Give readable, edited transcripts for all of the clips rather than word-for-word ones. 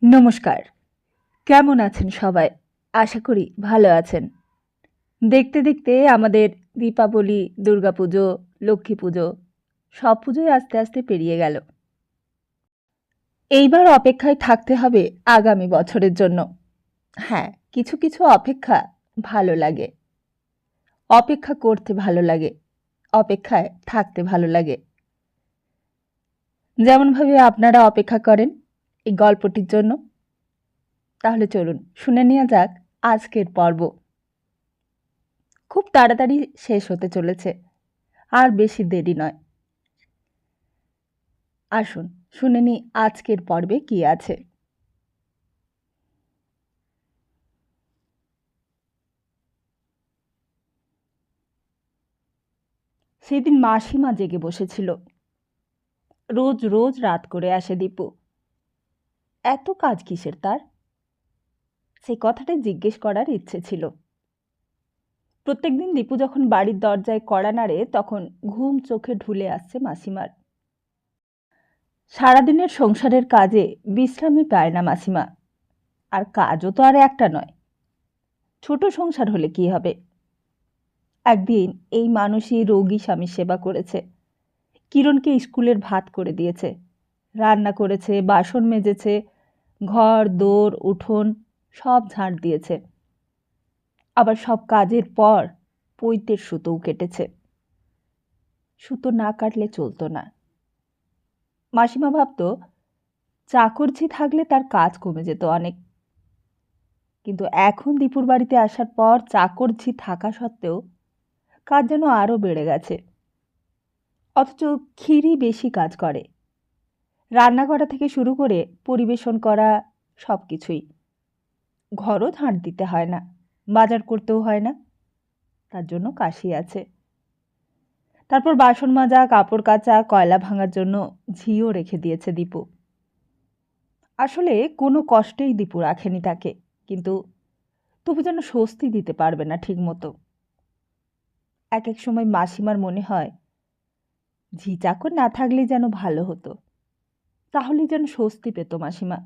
নমস্কার। কেমন আছেন সবাই? আশা করি ভালো আছেন। দেখতে দেখতে আমাদের দীপাবলি, দুর্গাপুজো, লক্ষ্মী পুজো সব পুজোই আস্তে আস্তে পেরিয়ে গেল। এইবার অপেক্ষায় থাকতে হবে আগামী বছরের জন্য। হ্যাঁ, কিছু কিছু অপেক্ষা ভালো লাগে। অপেক্ষা করতে ভালো লাগে। অপেক্ষায় থাকতে ভালো লাগে। যেমনভাবে আপনারা অপেক্ষা করেন এই গল্পটির জন্য। তাহলে চলুন শুনে নেওয়া যাক আজকের পর্ব। খুব তাড়াতাড়ি শেষ হতে চলেছে, আর বেশি দেরি নয়। আসুন শুনে নিই আজকের পর্বে কি আছে। সেদিন মাসিমা জেগে বসেছিল। রোজ রোজ রাত করে আসে দীপু। এত কাজ কিসের তার? সেই কথাটাই জিজ্ঞেস করার ইচ্ছে ছিল। প্রত্যেকদিন দীপু যখন বাড়ির দরজায় কড়া নাড়ে তখন ঘুম চোখে ঢুলে আসছে মাসিমার। সারাদিনের সংসারের কাজে বিশ্রামই পায় না মাসিমা। আর কাজও তো আর একটা নয়। ছোট সংসার হলে কি হবে? একদিন এই মানুষই রোগী স্বামীর সেবা করেছে, কিরণকে স্কুলের ভাত করে দিয়েছে, রান্না করেছে, বাসন মেজেছে, ঘর দোর উঠোন সব ঝাড় দিয়েছে। আবার সব কাজের পর পৈতের সুতোও কেটেছে। সুতো না কাটলে চলতো না। মাসিমা ভাবত চাকরঝি থাকলে তার কাজ কমে যেত অনেক। কিন্তু এখন দীপুর বাড়িতে আসার পর চাকরঝি থাকা সত্ত্বেও কাজ যেন আরও বেড়ে গেছে। অথচ ক্ষীরই বেশি কাজ করে। রান্না করা থেকে শুরু করে পরিবেশন করা সব কিছুই। ঘরও ঝাঁট দিতে হয় না, বাজার করতেও হয় না, তার জন্য কাশি আছে। তারপর বাসন মাজা, কাপড় কাচা, কয়লা ভাঙার জন্য ঝিও রেখে দিয়েছে দীপু। আসলে কোনো কষ্টেই দীপু রাখেনি তাকে, কিন্তু তবু যেন স্বস্তি দিতে পারবে না ঠিক মতো। এক এক সময় মাসিমার মনে হয় ঝি চাকর না থাকলেই যেন ভালো হতো, তাহলে যেন স্বস্তি পেত মাসিমা।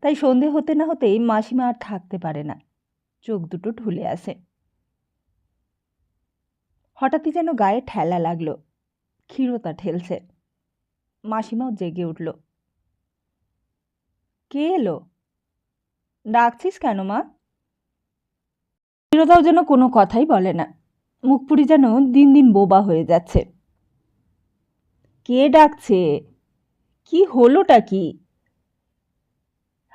তাই সন্ধে হতে না হতেই মাসিমা আর থাকতে পারে না, চোখ দুটো ঢুলে আসে। হঠাৎই যেন গায়ে ঠেলা লাগলো, ক্ষীরতা ঠেলছে। মাসিমাও জেগে উঠল। কে এলো? ডাকছিস কেন মা? ক্ষীরতাও যেন কোনো কথাই বলে না, মুখপুরি যেন দিন দিন বোবা হয়ে যাচ্ছে। কে ডাকছে? কি হলোটা কি?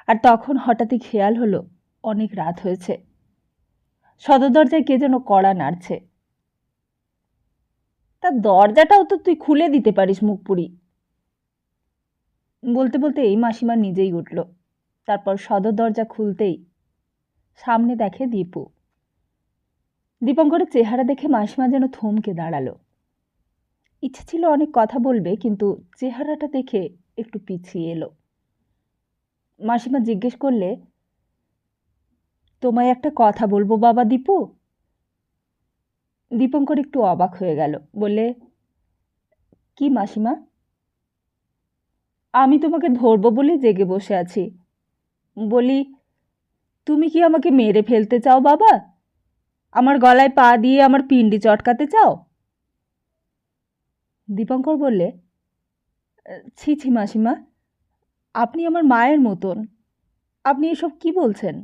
আর তখন হঠাৎই খেয়াল হলো অনেক রাত হয়েছে। সদর দরজায় কে যেন কড়া নাড়ছে। তার দরজাটাও তো তুই খুলে দিতে পারিস মুখপুরি। বলতে বলতে এই মাসিমা নিজেই উঠল। তারপর সদর দরজা খুলতেই সামনে দেখে দীপু। দীপঙ্করের চেহারা দেখে মাসিমা যেন থমকে দাঁড়ালো। ইচ্ছে ছিল অনেক কথা বলবে, কিন্তু চেহারাটা দেখে একটু পিছিয়ে এলো। মাসিমা জিজ্ঞেস করলে, তোমায় একটা কথা বলবো বাবা দীপু? দীপঙ্কর একটু অবাক হয়ে গেল, বললে, কি মাসিমা? আমি তোমাকে ধরবো বলে জেগে বসে আছি। বলি, তুমি কি আমাকে মেরে ফেলতে চাও বাবা? আমার গলায় পা দিয়ে আমার পিণ্ডি চটকাতে চাও? দীপঙ্কর বললে, ছি ছি মাসিমা, আপনি আমার মায়ের মতন, আপনি এসব কি বলছেন?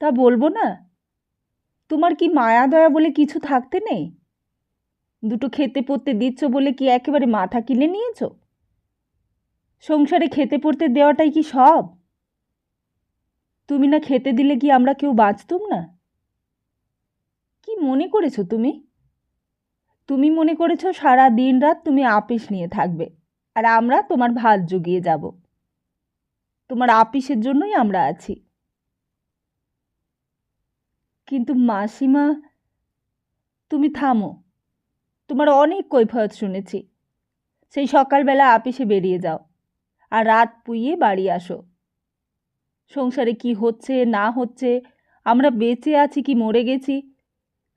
তা বলবো না? তোমার কি মায়া দয়া বলে কিছু থাকতে নেই? দুটো খেতে পড়তে দিচ্ছ বলে কি একেবারে মাথা কিনে নিয়েছ? সংসারে খেতে পড়তে দেওয়াটাই কি সব? তুমি না খেতে দিলে কি আমরা কেউ বাঁচতুম না? কি মনে করেছো তুমি? তুমি মনে করেছো সারা দিন রাত তুমি আপিস নিয়ে থাকবে, আর আমরা তোমার ভাত জুগিয়ে যাব। তোমার আপিসের জন্যই আমরা আছি। কিন্তু মাসিমা, তুমি থামো। তোমার অনেক কৈফিয়ত শুনেছি। সেই সকালবেলা আপিসে বেরিয়ে যাও, আর রাত পুইয়ে বাড়ি আসো। সংসারে কি হচ্ছে না হচ্ছে, আমরা বেঁচে আছি কি মরে গেছি,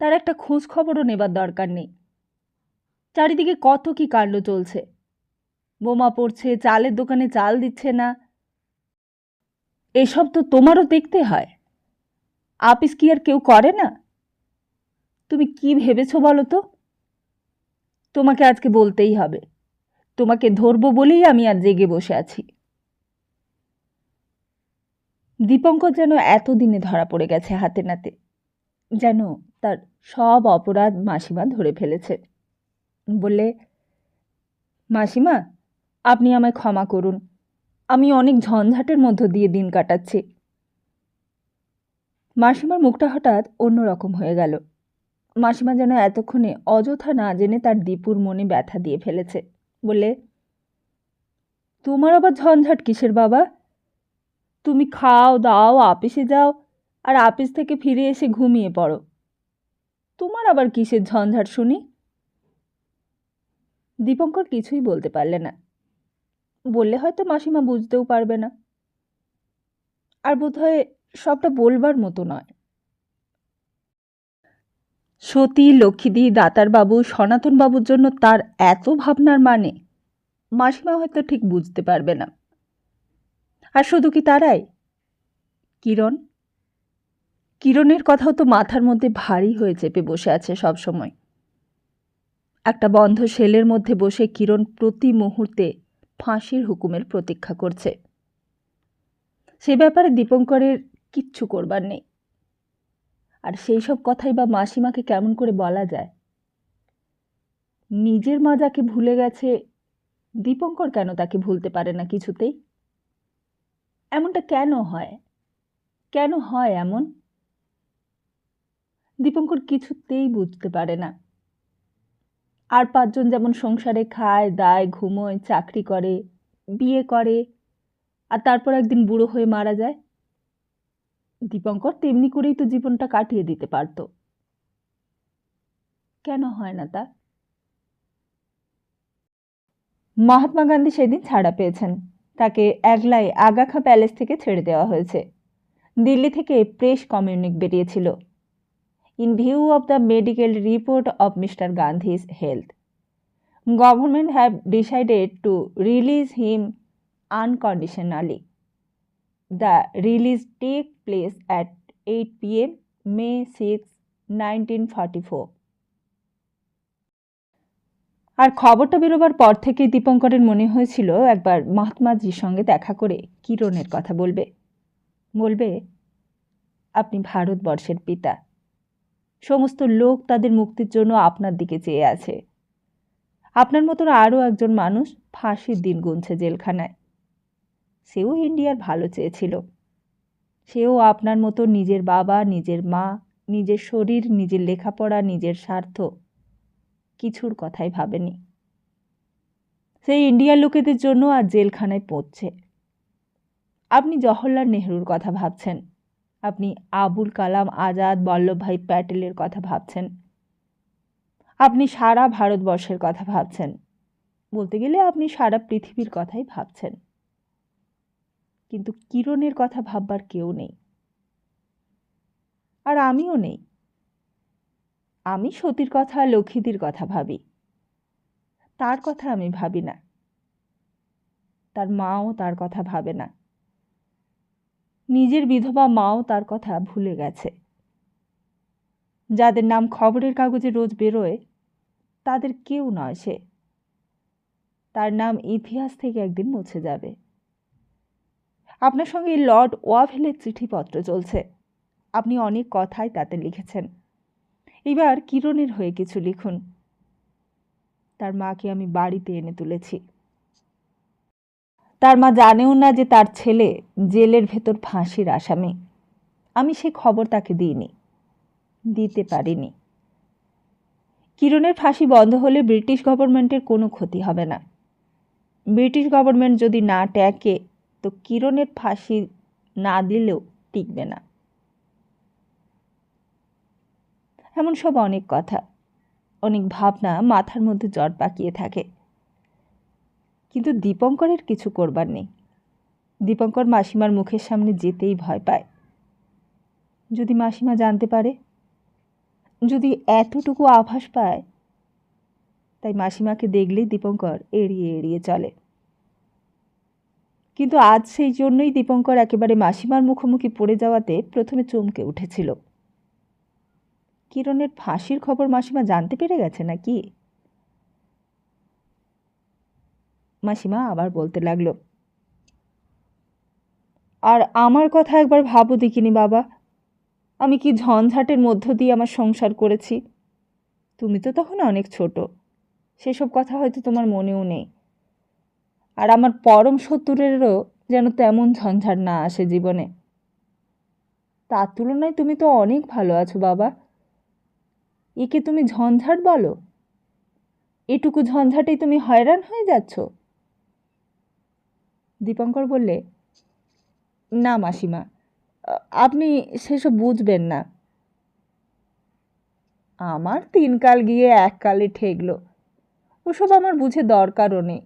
তার একটা খোঁজ খবরও নেবার দরকার নেই। চারিদিকে কত কি কাণ্ড চলছে। বোমা পড়ছে, চালের দোকানে চাল দিচ্ছে না, এসব তো তোমারও দেখতে হয়। আপিস কি আর কেউ করে না? তুমি কি ভেবেছো বলো তো? তোমাকে আজকে বলতেই হবে। তোমাকে ধরবো বলেই আমি আর জেগে বসে আছি। দীপঙ্কর যেন এতদিনে ধরা পড়ে গেছে হাতে নাতে, যেন তার সব অপরাধ মাসিমা ধরে ফেলেছে। বললে, মাসিমা, আপনি আমায় ক্ষমা করুন, আমি অনেক ঝঞ্ঝাটের মধ্য দিয়ে দিন কাটাচ্ছি। মাসিমার মুখটা হঠাৎ অন্যরকম হয়ে গেল। মাসিমা যেন এতক্ষণে অযথা না জেনে তার দীপুর মনে ব্যথা দিয়ে ফেলেছে। বললে, তোমার আবার ঝঞ্ঝাট কিসের বাবা? তুমি খাও দাও, আপিসে যাও, আর আপিস থেকে ফিরে এসে ঘুমিয়ে পড়ো। তোমার আবার কিসের ঝঞ্ঝাট শুনি? দীপঙ্কর কিছুই বলতে পারলে না। বললে হয়তো মাসিমা বুঝতেও পারবে না, আর বোধহয় সবটা বলবার মতো নয়। সতী, লক্ষ্মীদি, দাতারবাবু, সনাতনবাবুর জন্য তার এত ভাবনার মানে মাসিমা হয়তো ঠিক বুঝতে পারবে না। আর শুধু কি তারাই? কিরণ, কিরণের কথাও তো মাথার মধ্যে ভারী হয়ে চেপে বসে আছে সব সময়। একটা বন্ধ সেলের মধ্যে বসে কিরণ প্রতি মুহূর্তে ফাঁসির হুকুমের প্রতীক্ষা করছে। সে ব্যাপারে দীপঙ্করের কিচ্ছু করবার নেই। আর সেই সব কথাই বা মাসিমাকে কেমন করে বলা যায়? নিজের মা যাকে ভুলে গেছে, দীপঙ্কর কেন তাকে ভুলতে পারে না কিছুতেই? এমনটা কেন হয়? কেন হয় এমন? দীপঙ্কর কিছুতেই বুঝতে পারে না। আর পাঁচজন যেমন সংসারে খায় দায়, ঘুমোয়, চাকরি করে, বিয়ে করে, আর তারপর একদিন বুড়ো হয়ে মারা যায়, দীপঙ্কর তেমনি করেই তো জীবনটা কাটিয়ে দিতে পারত। কেন হয় না তা? মহাত্মা গান্ধী সেদিন ছাড়া পেয়েছেন। তাকে একলাই আগা খা প্যালেস থেকে ছেড়ে দেওয়া হয়েছে। দিল্লি থেকে প্রেস কমিউনিক বেরিয়েছিল। In view of the medical report of mister Gandhi's health, government have decided to release him unconditionally. The release take place at 8 p.m. May 6, 1944. আর খবরটা বেরোবার পর থেকেই দীপঙ্করের মনে হয়েছিল একবার মহাত্মাজির সঙ্গে দেখা করে কিরণের কথা বলবে। বলবে, আপনি ভারতবর্ষের পিতা, সমস্ত লোক তাদের মুক্তির জন্য আপনার দিকে চেয়ে আছে। আপনার মতন আরও একজন মানুষ ফাঁসির দিন গুনছে জেলখানায়। সেও ইন্ডিয়ার ভালো চেয়েছিল। সেও আপনার মতো নিজের বাবা, নিজের মা, নিজের শরীর, নিজের লেখাপড়া, নিজের স্বার্থ কিছুর কথাই ভাবেনি। সেই ইন্ডিয়ার লোকেদের জন্য আজ জেলখানায় পড়ছে। আপনি জওহরলাল নেহরুর কথা ভাবছেন, আপনি আবুল কালাম আজাদ, বল্লভভাই প্যাটেলের কথা ভাবছেন, আপনি সারা ভারতবর্ষের কথা ভাবছেন, বলতে গেলে আপনি সারা পৃথিবীর কথাই ভাবছেন। কিন্তু কিরণের কথা ভাববার কেউ নেই, আর আমিও নেই। আমি সতীর কথা, লক্ষ্মীদির কথা ভাবি, তার কথা আমি ভাবি না। তার মাও তার কথা ভাবে না। নিজের বিধবা মাও তার কথা ভুলে গেছে। যাদের নাম খবরের কাগজে রোজ বেরোয় তাদের কেউ নয় সে। তার নাম ইতিহাস থেকে একদিন মুছে যাবে। আপনার সঙ্গে লর্ড ওয়াভেলের চিঠিপত্র চলছে। আপনি অনেক কথাই তাতে লিখেছেন। এবার কিরণের হয়ে কিছু লিখুন। তার মাকে আমি বাড়িতে এনে তুলেছি। তার মা জানেও না যে তার ছেলে জেলের ভেতর ফাঁসির আসামি। আমি সে খবর তাকে দিইনি, দিতে পারিনি। কিরণের ফাঁসি বন্ধ হলে ব্রিটিশ গভর্নমেন্টের কোনো ক্ষতি হবে না। ব্রিটিশ গভর্নমেন্ট যদি না ট্যাকে তো কিরণের ফাঁসি না দিলেও টিকবে না। এমন সব অনেক কথা, অনেক ভাবনা মাথার মধ্যে জট পাকিয়ে থাকে। কিন্তু দীপঙ্করের কিছু করবার নেই। দীপঙ্কর মাসিমার মুখের সামনে যেতেই ভয় পায়। যদি মাসিমা জানতে পারে, যদি এতটুকু আভাস পায়, তাই মাসিমাকে দেখলেই দীপঙ্কর এড়িয়ে এড়িয়ে চলে। কিন্তু আজ সেই জন্যই দীপঙ্কর একেবারে মাসিমার মুখোমুখি পড়ে যাওয়াতে প্রথমে চমকে উঠেছিল। কিরণের ফাঁসির খবর মাসিমা জানতে পেরে গেছে নাকি? মাসিমা আবার বলতে লাগলো, আর আমার কথা একবার ভাবো দেখিনি বাবা, আমি কি ঝঞ্ঝাটের মধ্য দিয়ে আমার সংসার করেছি। তুমি তো তখন অনেক ছোট, সেসব কথা হয়তো তোমার মনেও নেই। আর আমার পরম শত্রুরেরও যেন তেমন ঝঞ্ঝাট না আসে জীবনে। তার তুলনায় তুমি তো অনেক ভালো আছো বাবা। একে তুমি ঝঞ্ঝাট বলো? এটুকু ঝঞ্ঝাটেই তুমি হয়রান হয়ে যাচ্ছ? দীপঙ্কর বললে, না মাসিমা, আপনি সেসব বুঝবেন না। আমার 3 কাল গিয়ে 1 কালে ঠেকলো, ওসব আমার বুঝে দরকারও নেই।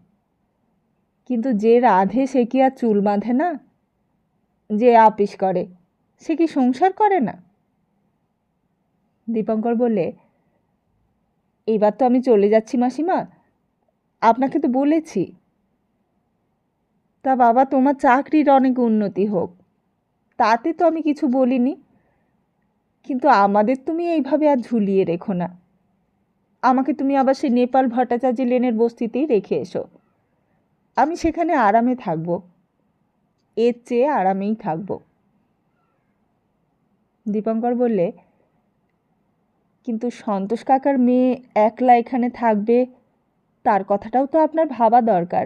কিন্তু যে রাঁধে সে কি আর চুল বাঁধে না? যে আপিস করে সে কি সংসার করে না? দীপঙ্কর বললে, এইবার তো আমি চলে যাচ্ছি মাসিমা, আপনাকে তো বলেছি। তা বাবা, তোমার চাকরির অনেক উন্নতি হোক, তাতে তো আমি কিছু বলিনি, কিন্তু আমাদের তুমি এইভাবে আর ঝুলিয়ে রেখো না। আমাকে তুমি আবার সেই নেপাল ভট্টাচার্য লেনের বস্তিতেই রেখে এসো। আমি সেখানে আরামে থাকব, এর চেয়ে আরামেই থাকব। দীপঙ্কর বললে, কিন্তু সন্তোষ কাকার মেয়ে একলা এখানে থাকবে, তার কথাটাও তো আপনার ভাবা দরকার।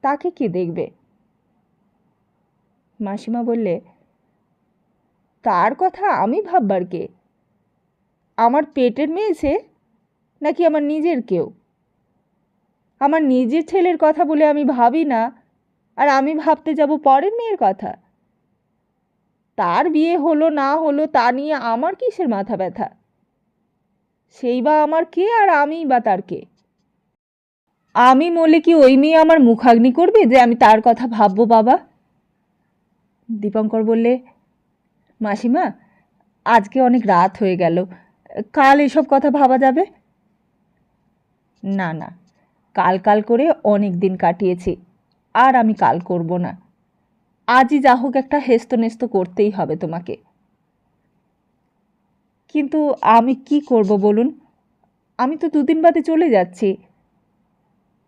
তাকে কে দেখবে? মাসিমা বললে, তার কথা আমি ভাববার কে? আমার পেটের মেয়ে সে, নাকি আমার নিজের কেউ? আমার নিজের ছেলের কথা বলে আমি ভাবি না, আর আমি ভাবতে যাব পরের মেয়ের কথা? তার বিয়ে হলো না হলো তা নিয়ে আমার কিসের মাথা ব্যথা? সেই বা আমার কে, আর আমিই বা তার কে? আমি মলে কি ওই মেয়ে আমার মুখাগ্নি করবে যে আমি তার কথা ভাববো বাবা? দীপঙ্কর বললে, মাসিমা, আজকে অনেক রাত হয়ে গেল, কাল এসব কথা ভাবা যাবে। না না, কাল কাল করে অনেক দিন কাটিয়েছি, আর আমি কাল করব না। আজই যা হোক একটা হেস্তনেস্ত করতেই হবে তোমাকে। কিন্তু আমি কি করব বলুন? আমি তো 2 দিন বাদে চলে যাচ্ছি।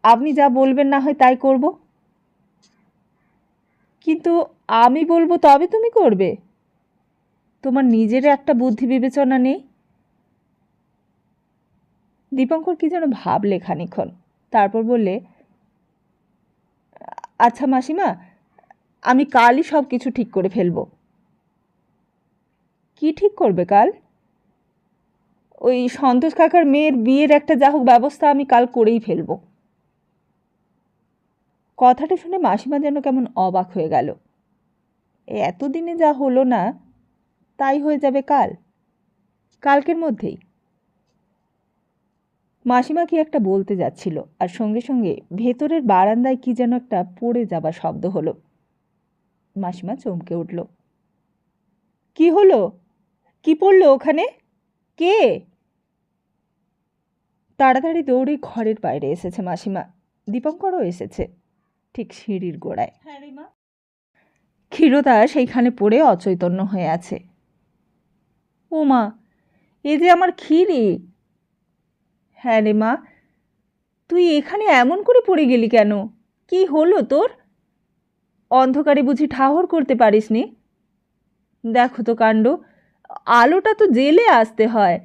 আপনি যা বলবেন না হয় তাই করব। কিন্তু আমি বলবো তবে তুমি করবে? তোমার নিজের একটা বুদ্ধি বিবেচনা নেই? দীপঙ্কর কি যেন ভাবলে খানিকক্ষণ, তারপর বললে, আচ্ছা মাসিমা, আমি কালই সব কিছু ঠিক করে ফেলব। কি ঠিক করবে কাল? ওই সন্তোষ কাকার মেয়ের বিয়ের একটা যা হোক ব্যবস্থা আমি কাল করেই ফেলব। কথাটা শুনে মাসিমা যেন কেমন অবাক হয়ে গেল। এতদিনে যা হলো না তাই হয়ে যাবে কাল, কালকের মধ্যেই? মাসিমা কি একটা বলতে যাচ্ছিল, আর সঙ্গে সঙ্গে ভেতরের বারান্দায় কি যেন একটা পড়ে যাবার শব্দ হলো। মাসিমা চমকে উঠল। কি হলো? কি পড়লো ওখানে? কে? তাড়াতাড়ি দৌড়ে ঘরের বাইরে এসেছে মাসিমা। দীপঙ্করও এসেছে, ঠিক সিঁড়ির গোড়ায়। হ্যাঁ রে মা। ক্ষীরোদা সেইখানে পড়ে অচৈতন্য হয়ে আছে। ও মা, এ যে আমার ক্ষীরি। হ্যাঁ রে মা, তুই এখানে এমন করে পড়ে গেলি কেন? কি হলো তোর? অন্ধকারে বুঝি ঠাহর করতে পারিসনি? দেখো তো কাণ্ড, আলোটা তো জেলে আসতে হয়।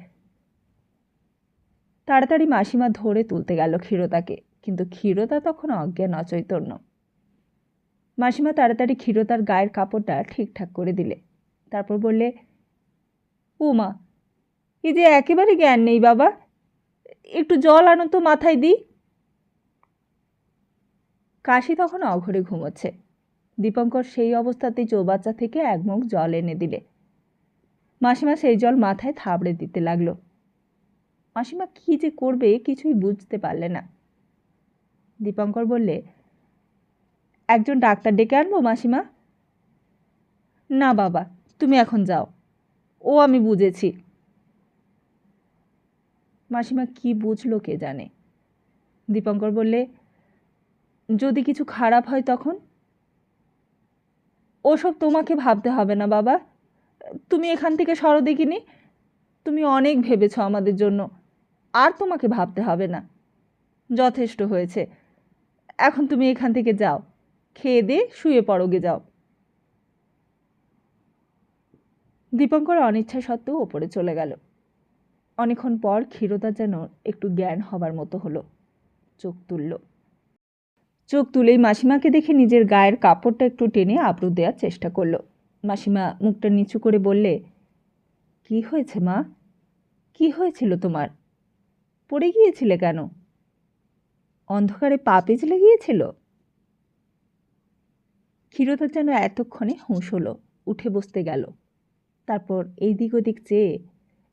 তাড়াতাড়ি মাসিমা ধরে তুলতে গেল ক্ষীরোদাকে, কিন্তু ক্ষীরোদা তখন অজ্ঞান অচৈতন্য। মাসিমা তাড়াতাড়ি ক্ষীরোদার গায়ের কাপড়টা ঠিকঠাক করে দিলে, তারপর বললে, ও মা, এই যে একেবারে জ্ঞান নেই বাবা, একটু জল আনো তো, মাথায় দিই। কাশি তখন অঘরে ঘুমোচ্ছে। দীপঙ্কর সেই অবস্থাতেই চৌবাচ্চা থেকে 1 মগ জল এনে দিলে। মাসিমা সেই জল মাথায় থাবড়ে দিতে লাগলো। মাসিমা কি যে করবে কিছুই বুঝতে পারলে না। দীপঙ্কর বললে, একজন ডাক্তার ডেকে আনবো মাসিমা? না বাবা, তুমি এখন যাও, ও আমি বুঝেছি। মাসিমা কি বুঝলো কে জানে। দীপঙ্কর বললে, যদি কিছু খারাপ হয় তখন? ওসব তোমাকে ভাবতে হবে না বাবা, তুমি এখান থেকে সরো দেখিনি। তুমি অনেক ভেবেছ আমাদের জন্য, আর তোমাকে ভাবতে হবে না, যথেষ্ট হয়েছে। এখন তুমি এখান থেকে যাও, খেয়ে দিয়ে শুয়ে পড়োগে যাও। দীপঙ্কর অনিচ্ছা সত্ত্বেও ওপরে চলে গেল। অনেকক্ষণ পর ক্ষীরোদা যেন একটু জ্ঞান হবার মতো হলো, চোখ তুলল। চোখ তুলেই মাসিমাকে দেখে নিজের গায়ের কাপড়টা একটু টেনে আবরু দেওয়ার চেষ্টা করল। মাসিমা মুখটা নিচু করে বললে, কি হয়েছে মা? কি হয়েছিল তোমার? পড়ে গিয়েছিলে কেন? অন্ধকারে পা পিছলে গিয়েছিল? ক্ষীরোদা যেন এতক্ষণে হুঁশ হলো, উঠে বসতে গেল। তারপর এই দিক ওদিক চেয়ে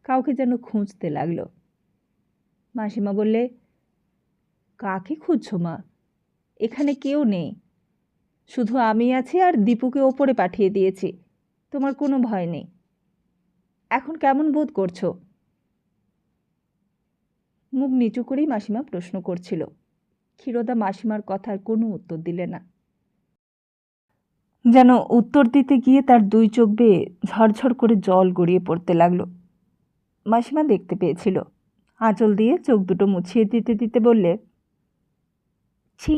কাউকে যেন খুঁজতে লাগলো। মাসিমা বললে, কাকে খুঁজছো মা? এখানে কেউ নেই, শুধু আমি আছি আর দীপুকে ওপরে পাঠিয়ে দিয়েছি। তোমার কোনো ভয় নেই। এখন কেমন বোধ করছো? মুখ নিচু করেই মাসিমা প্রশ্ন করছিল। ক্ষীরোদা মাসিমার কথার কোনো উত্তর দিলে না। যেন উত্তর দিতে গিয়ে তার দুই চোখ বেয়ে ঝরঝর করে জল গড়িয়ে পড়তে লাগলো। মাসিমা দেখতে পেয়েছিল। আঁচল দিয়ে চোখ দুটো মুছিয়ে দিতে দিতে বললে, ছি,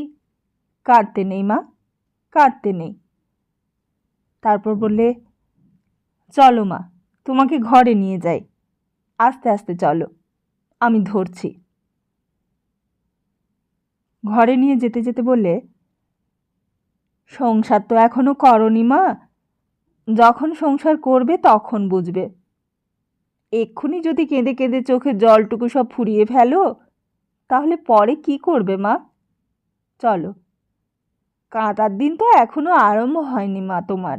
কাঁদতে নেই মা, কাঁদতে নেই। তারপর বললে, চলো মা, তোমাকে ঘরে নিয়ে যাই। আস্তে আস্তে চলো, আমি ধরছি। ঘরে নিয়ে যেতে যেতে বললে, সংসার তো এখনো করনি মা, যখন সংসার করবে তখন বুঝবে। এক্ষুনি যদি কেঁদে কেঁদে চোখের জলটুকু সব ফুরিয়ে ফেলো, তাহলে পরে কি করবে মা? চলো, কাঁদার দিন তো এখনো আরম্ভ হয়নি মা তোমার,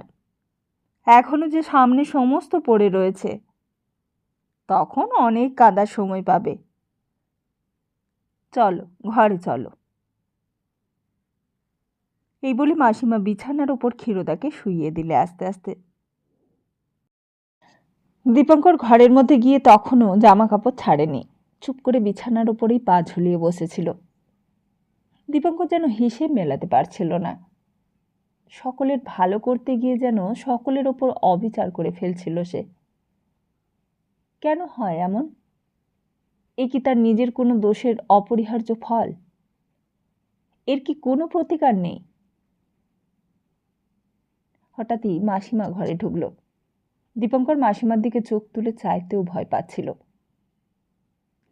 এখনো যে সামনে সমস্ত পড়ে রয়েছে, তখন অনেক কাঁদার সময় পাবে। চলো, ঘরে চলো। এই বলে মাসিমা বিছানার ওপর ক্ষীরোদাকে শুইয়ে দিলে আস্তে আস্তে। দীপঙ্কর ঘরের মধ্যে গিয়ে তখনও জামা কাপড় ছাড়েনি, চুপ করে বিছানার ওপরেই পা ঝুলিয়ে বসেছিল। দীপঙ্কর যেন হিসেব মেলাতে পারছিল না। সকলের ভালো করতে গিয়ে যেন সকলের ওপর অবিচার করে ফেলছিল সে। কেন হয় এমন? এ কি তার নিজের কোনো দোষের অপরিহার্য ফল? এর কি কোনো প্রতিকার নেই? হঠাৎই মাসিমা ঘরে ঢুকল। দীপঙ্কর মাসিমার দিকে চোখ তুলে চাইতেও ভয় পাচ্ছিল।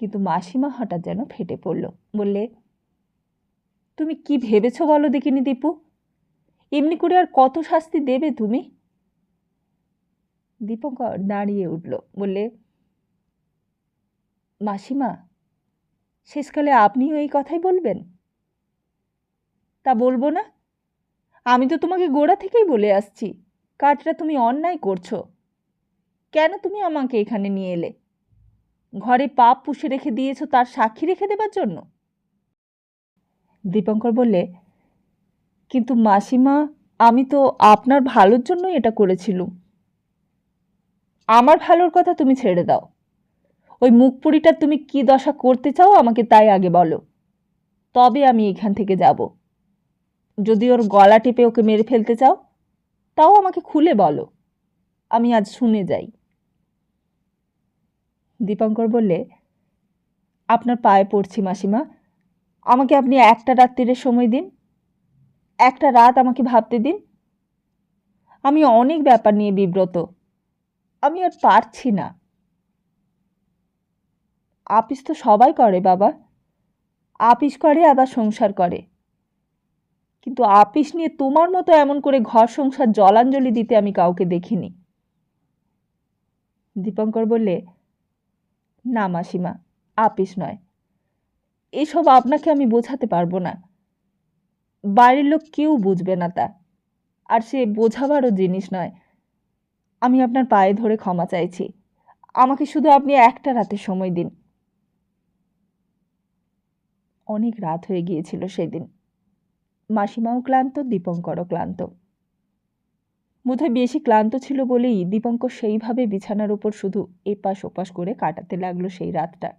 কিন্তু মাসিমা হঠাৎ যেন ফেটে পড়ল, বললে, তুমি কি ভেবেছ বলো দেখিনি দীপু? এমনি করে আর কত শাস্তি দেবে তুমি? দীপঙ্কর দাঁড়িয়ে উঠল, বললে, মাসিমা, শেষকালে আপনিও এই কথাই বলবেন? তা বলবো না? আমি তো তোমাকে গোড়া থেকেই বলে আসছি, কাজটা তুমি অন্যায় করছো। কেন তুমি আমাকে এখানে নিয়ে এলে? ঘরে পাপ পুষে রেখে দিয়েছ তার সাক্ষী রেখে দেবার জন্য? দীপঙ্কর বললে, কিন্তু মাসিমা, আমি তো আপনার ভালোর জন্যই এটা করেছিলুম। আমার ভালোর কথা তুমি ছেড়ে দাও। ওই মুখপুরিটার তুমি কি দশা করতে চাও আমাকে তাই আগে বলো, তবে আমি এখান থেকে যাব। যদি ওর গলা টিপে ওকে মেরে ফেলতে চাও, তাও আমাকে খুলে বলো, আমি আজ শুনে যাই। দীপঙ্কর বললে, আপনার পায়ে পড়ছি মাসিমা, আমাকে আপনি একটা রাত্রিরের সময় দিন, একটা রাত আমাকে ভাবতে দিন। আমি অনেক ব্যাপার নিয়ে বিব্রত, আমি আর পারছি না। আপিস তো সবাই করে বাবা, আপিস করে আবার সংসার করে, কিন্তু আপিস নিয়ে তোমার মতো এমন করে ঘর সংসার জলাঞ্জলি দিতে আমি কাউকে দেখিনি। দীপঙ্কর বললে, না মাসিমা, আপিস নয়, এসব আপনাকে আমি বোঝাতে পারবো না। বাইরের লোক কেউ বুঝবে না তা, আর সে বোঝাবারও জিনিস নয়। আমি আপনার পায়ে ধরে ক্ষমা চাইছি, আমাকে শুধু আপনি একটা রাতের সময় দিন। অনেক রাত হয়ে গিয়েছিল সেদিন। মাসিমাও ক্লান্ত, দীপঙ্করও ক্লান্ত। বোধহয় বেশি ক্লান্ত ছিল বলেই দীপঙ্কর সেইভাবে বিছানার উপর শুধু এপাশ ওপাশ করে কাটাতে লাগলো সেই রাতটা।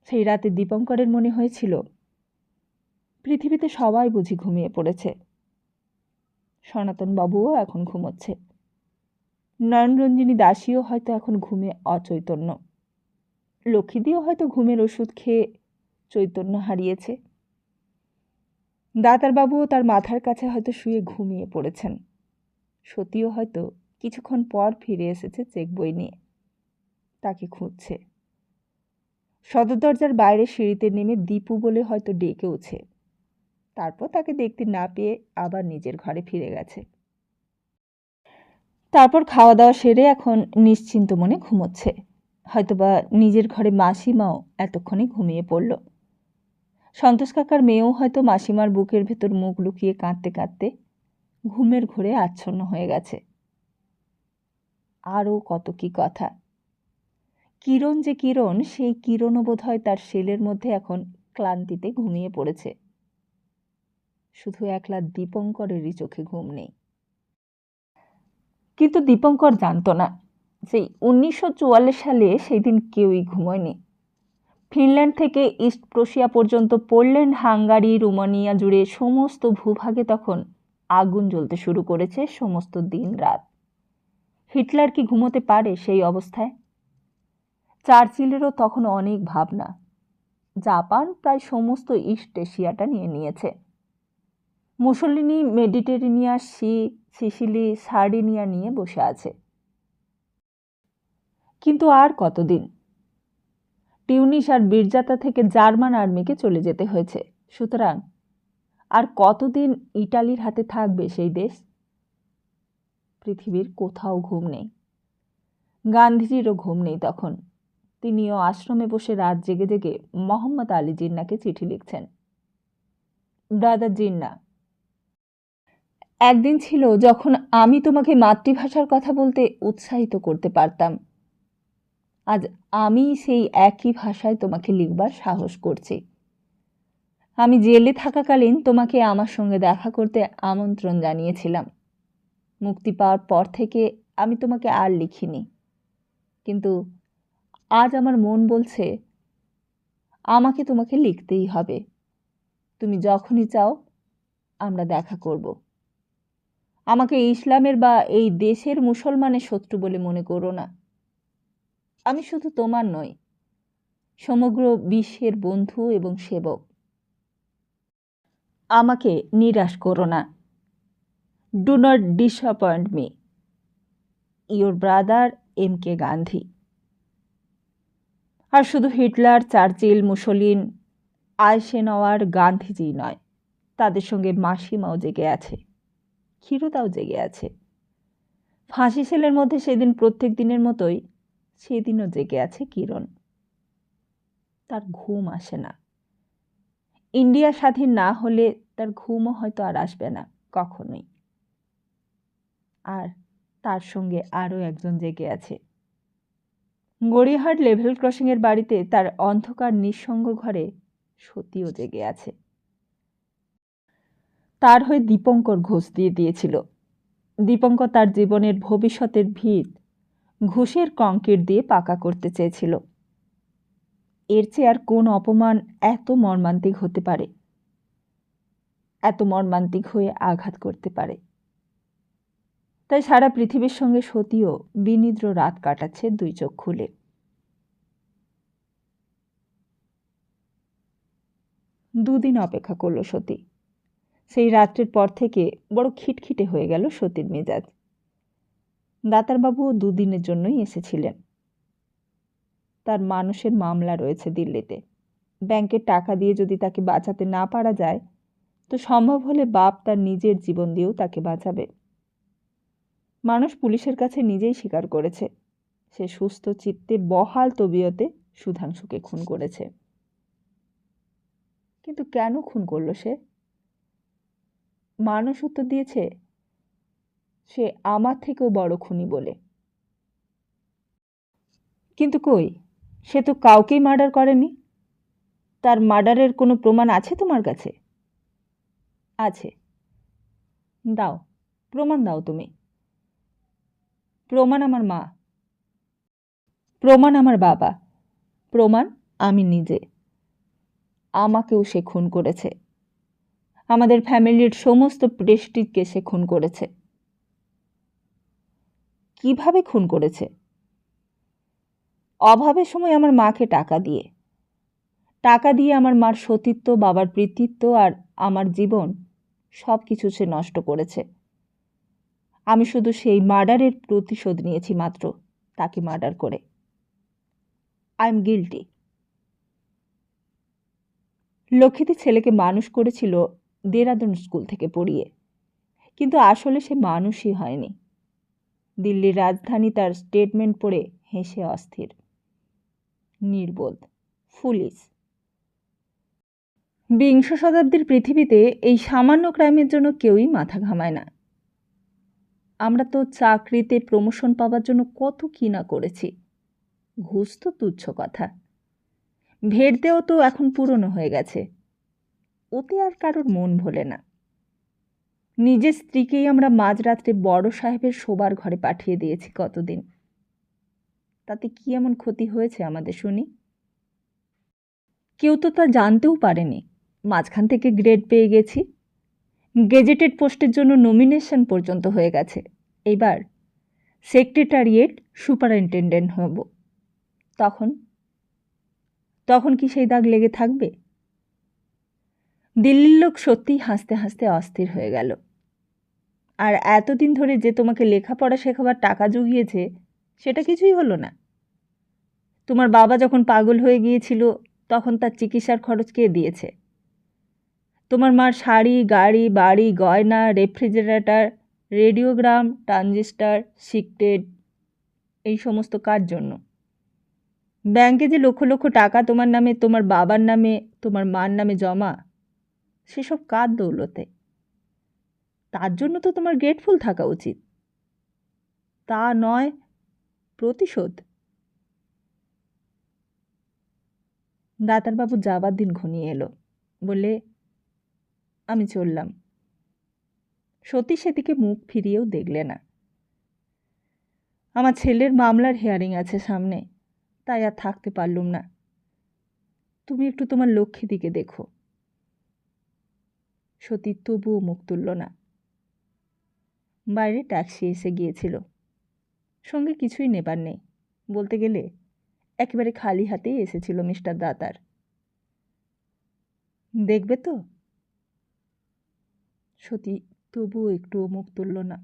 সেই রাতে দীপঙ্করের মনে হয়েছিল পৃথিবীতে সবাই বুঝি ঘুমিয়ে পড়েছে, সনাতনবাবুও এখন ঘুমোচ্ছে। নয়নরঞ্জিনী দাসীও হয়তো এখন ঘুমে অচৈতন্য। লক্ষ্মীদিও হয়তো ঘুমের ওষুধ খেয়ে চৈতন্য হারিয়েছে। দাতারবাবুও তার মাথার কাছে হয়তো শুয়ে ঘুমিয়ে পড়েছেন। সতীও হয়তো কিছুক্ষণ পর ফিরে এসেছে চেক বই নিয়ে। তাকে খুঁজছে। সদর দরজার বাইরে সিঁড়িতে নেমে দীপু বলে হয়তো ডেকেওছে। তারপর তাকে দেখতে না পেয়ে আবার নিজের ঘরে ফিরে গেছে। তারপর খাওয়া দাওয়া সেরে এখন নিশ্চিন্ত মনে ঘুমোচ্ছে। হয়তোবা নিজের ঘরে মাসিমাও এতক্ষণে ঘুমিয়ে পড়ল। সন্তোষ কাকার মেয়েও হয়তো মাসিমার বুকের ভেতর মুখ লুকিয়ে কাঁদতে কাঁদতে ঘুমের ঘোরে আচ্ছন্ন হয়ে গেছে। আরও কত কি কথা। কিরণ যে কিরণ, সেই কিরণও বোধ হয় তার শেলের মধ্যে এখন ক্লান্তিতে ঘুমিয়ে পড়েছে। শুধু একলা দীপঙ্করেরই চোখে ঘুম নেই। কিন্তু দীপঙ্কর জানত না, সেই 1944 সালে সেই দিন কেউই ঘুমোয়নি। ফিনল্যান্ড থেকে ইস্ট প্রুশিয়া পর্যন্ত পোল্যান্ড, হাঙ্গারি, রোমানিয়া জুড়ে সমস্ত ভূভাগে তখন আগুন জ্বলতে শুরু করেছে সমস্ত দিন রাত। হিটলার কি ঘুমোতে পারে সেই অবস্থায়? চার্চিলেরও তখন অনেক ভাবনা। জাপান প্রায় সমস্ত ইস্ট এশিয়াটা নিয়ে নিয়েছে। মুসোলিনি মেডিটেরেনিয়া সি, সিসিলি, সার্ডিনিয়া নিয়ে বসে আছে। কিন্তু আর কতদিন? টিউনিস আর বীরজাতা থেকে জার্মান আর্মিকে চলে যেতে হয়েছে। সুতরাং আর কতদিন ইটালির হাতে থাকবে সেই দেশ? পৃথিবীর কোথাও ঘুম নেই। গান্ধীজিরও ঘুম নেই তখন। তিনিও আশ্রমে বসে রাত জেগে জেগে মোহাম্মদ আলী জিন্নাকে চিঠি লিখছেন। ব্রাদার জিন্না, একদিন ছিল যখন আমি তোমাকে মাতৃভাষার কথা বলতে উৎসাহিত করতে পারতাম। আজ আমি সেই একই ভাষায় তোমাকে লিখবার সাহস করছি। আমি জেলে থাকাকালীন তোমাকে আমার সঙ্গে দেখা করতে আমন্ত্রণ জানিয়েছিলাম। মুক্তি পাওয়ার পর থেকে আমি তোমাকে আর লিখিনি। কিন্তু আজ আমার মন বলছে আমাকে তোমাকে লিখতেই হবে। তুমি যখনই চাও আমরা দেখা করব। আমাকে ইসলামের বা এই দেশের মুসলমানের শত্রু বলে মনে করো না। আমি শুধু তোমার নই, সমগ্র বিশ্বের বন্ধু এবং সেবক। আমাকে নিরাশ করো না। Do not disappoint me. Your brother MK Gandhi. আর শুধু Hitler, Churchill, Mussolini, Eisenhower, Gandhiji নয়, তাদের সঙ্গে মাসিমাও জেগে আছে, ক্ষীরোদাও জেগে আছে। ফাঁসি সেলের মধ্যে সেদিন প্রত্যেক দিনের মতোই সেদিনও জেগে আছে কিরণ। তার ঘুম আসে না। ইন্ডিয়া স্বাধীন না হলে তার ঘুমও হয়তো আর আসবে না কখনোই। আর তার সঙ্গে আরও একজন জেগে আছে। গড়িয়াহাট লেভেল ক্রসিংয়ের বাড়িতে তার অন্ধকার নিঃসঙ্গ ঘরে সতীও জেগে আছে। তার হয়ে দীপঙ্কর ঘোষ দিয়ে দিয়েছিল। দীপঙ্কর তার জীবনের ভবিষ্যতের ভিত ঘুষের কংক্রিট দিয়ে পাকা করতে চেয়েছিল। এর চেয়ে আর কোন অপমান এত মর্মান্তিক হতে পারে, এত মর্মান্তিক হয়ে আঘাত করতে পারে? তাই সারা পৃথিবীর সঙ্গে সতীও বিনিদ্র রাত কাটাচ্ছে দুই চোখ খুলে। দুদিন অপেক্ষা করল সতী। সেই রাত্রের পর থেকে বড় খিটখিটে হয়ে গেল সতীর মেজাজ। দাতারবাবুও দুদিনের জন্যই এসেছিলেন। তার মানুষের মামলা রয়েছে দিল্লিতে। ব্যাংকের টাকা দিয়ে যদি তাকে বাঁচাতে না পারা যায়, তো সম্ভব হলে বাপ তার নিজের জীবন দিয়েও তাকে বাঁচাবে। মানুষ পুলিশের কাছে নিজেই স্বীকার করেছে সে সুস্থ চিত্তে বহাল তবিয়তে সুধাংশুকে খুন করেছে। কিন্তু কেন খুন করলো সে? মানুষ উত্তর দিয়েছে সে আমার থেকেও বড় খুনি বলে। কিন্তু কই, সে তো কাউকেই মার্ডার করেনি। তার মার্ডারের কোনো প্রমাণ আছে তোমার কাছে? আছে। দাও, প্রমাণ দাও তুমি। প্রমাণ আমার মা, প্রমাণ আমার বাবা, প্রমাণ আমি নিজে। আমাকেও সে খুন করেছে। আমাদের ফ্যামিলির সমস্ত প্রেস্টিজকে সে খুন করেছে। কিভাবে খুন করেছে? অভাবের সময় আমার মাকে টাকা দিয়ে আমার মার সতীত্ব, বাবার পিতৃত্ব আর আমার জীবন সব কিছু সে নষ্ট করেছে। আমি শুধু সেই মার্ডারের প্রতিশোধ নিয়েছি মাত্র, তাকে মার্ডার করে। I am guilty. লক্ষ্মীটি ছেলেকে মানুষ করেছিল দেরাদুন স্কুল থেকে পড়িয়ে, কিন্তু আসলে সে মানুষই হয়নি। দিল্লির রাজধানী তার স্টেটমেন্ট পড়ে হেসে অস্থির, নির্বোধ, ফুলিশ। বিংশ শতাব্দীর পৃথিবীতে এই সামান্য ক্রাইমের জন্য কেউই মাথা ঘামায় না। আমরা তো চাকরিতে প্রমোশন পাওয়ার জন্য কত কি না করেছি। ঘুষ তো তুচ্ছ কথা। ভেট দেওয়া তো এখন পুরনো হয়ে গেছে, ওতে আর কারোর মন ভোলে না। নিজের স্ত্রীকেই আমরা মাঝরাত্রে বড় সাহেবের শোবার ঘরে পাঠিয়ে দিয়েছি কতদিন। তাতে কি এমন ক্ষতি হয়েছে আমাদের শুনি? কেউ তো তা জানতেও পারেনি। মাঝখান থেকে গ্রেড পেয়ে গেছি, গেজেটেড পোস্টের জন্য নমিনেশন পর্যন্ত হয়ে গেছে। এবার সেক্রেটারিয়েট সুপারিনটেন্ডেন্ট হব। তখন কি সেই দাগ লেগে থাকবে? দিল্লির লোক সত্যিই হাসতে হাসতে অস্থির হয়ে গেল। আর এতদিন ধরে যে তোমাকে লেখাপড়া শেখাবার টাকা জুগিয়েছে, সেটা কিছুই হলো না। তোমার বাবা যখন পাগল হয়ে গিয়েছিল, তখন তার চিকিৎসার খরচ কে দিয়েছে? তোমার মার শাড়ি, গাড়ি, বাড়ি, গয়না, রেফ্রিজারেটর, রেডিওগ্রাম, ট্রানজিস্টার, সিক্রেট, এই সমস্ত কার জন্য? ব্যাংকে যে লক্ষ লক্ষ টাকা তোমার নামে, তোমার বাবার নামে, তোমার মার নামে জমা, সেসব কার দৌলতে? তার জন্য তো তোমার গ্রেটফুল থাকা উচিত। তা নয় প্রতিশোধ। ডাক্তারবাবু যাবার দিন ঘনিয়ে এলো। বলে, আমি চললাম। সতী সেদিকে মুখ ফিরিয়েও দেখলে না। আমার ছেলের মামলার হিয়ারিং আছে সামনে, তাই আর থাকতে পারলুম না। তুমি একটু তোমার লক্ষ্মী দিকে দেখো। সতী তবুও মুখ তুলল না। বাইরে ট্যাক্সি এসে গিয়েছিল। সঙ্গে কিছুই নেবার নেই, বলতে গেলে একেবারে খালি হাতেই এসেছিল মিস্টার দাতার। দেখবে তো? সতী তবুও একটুও মুখ তুলল না।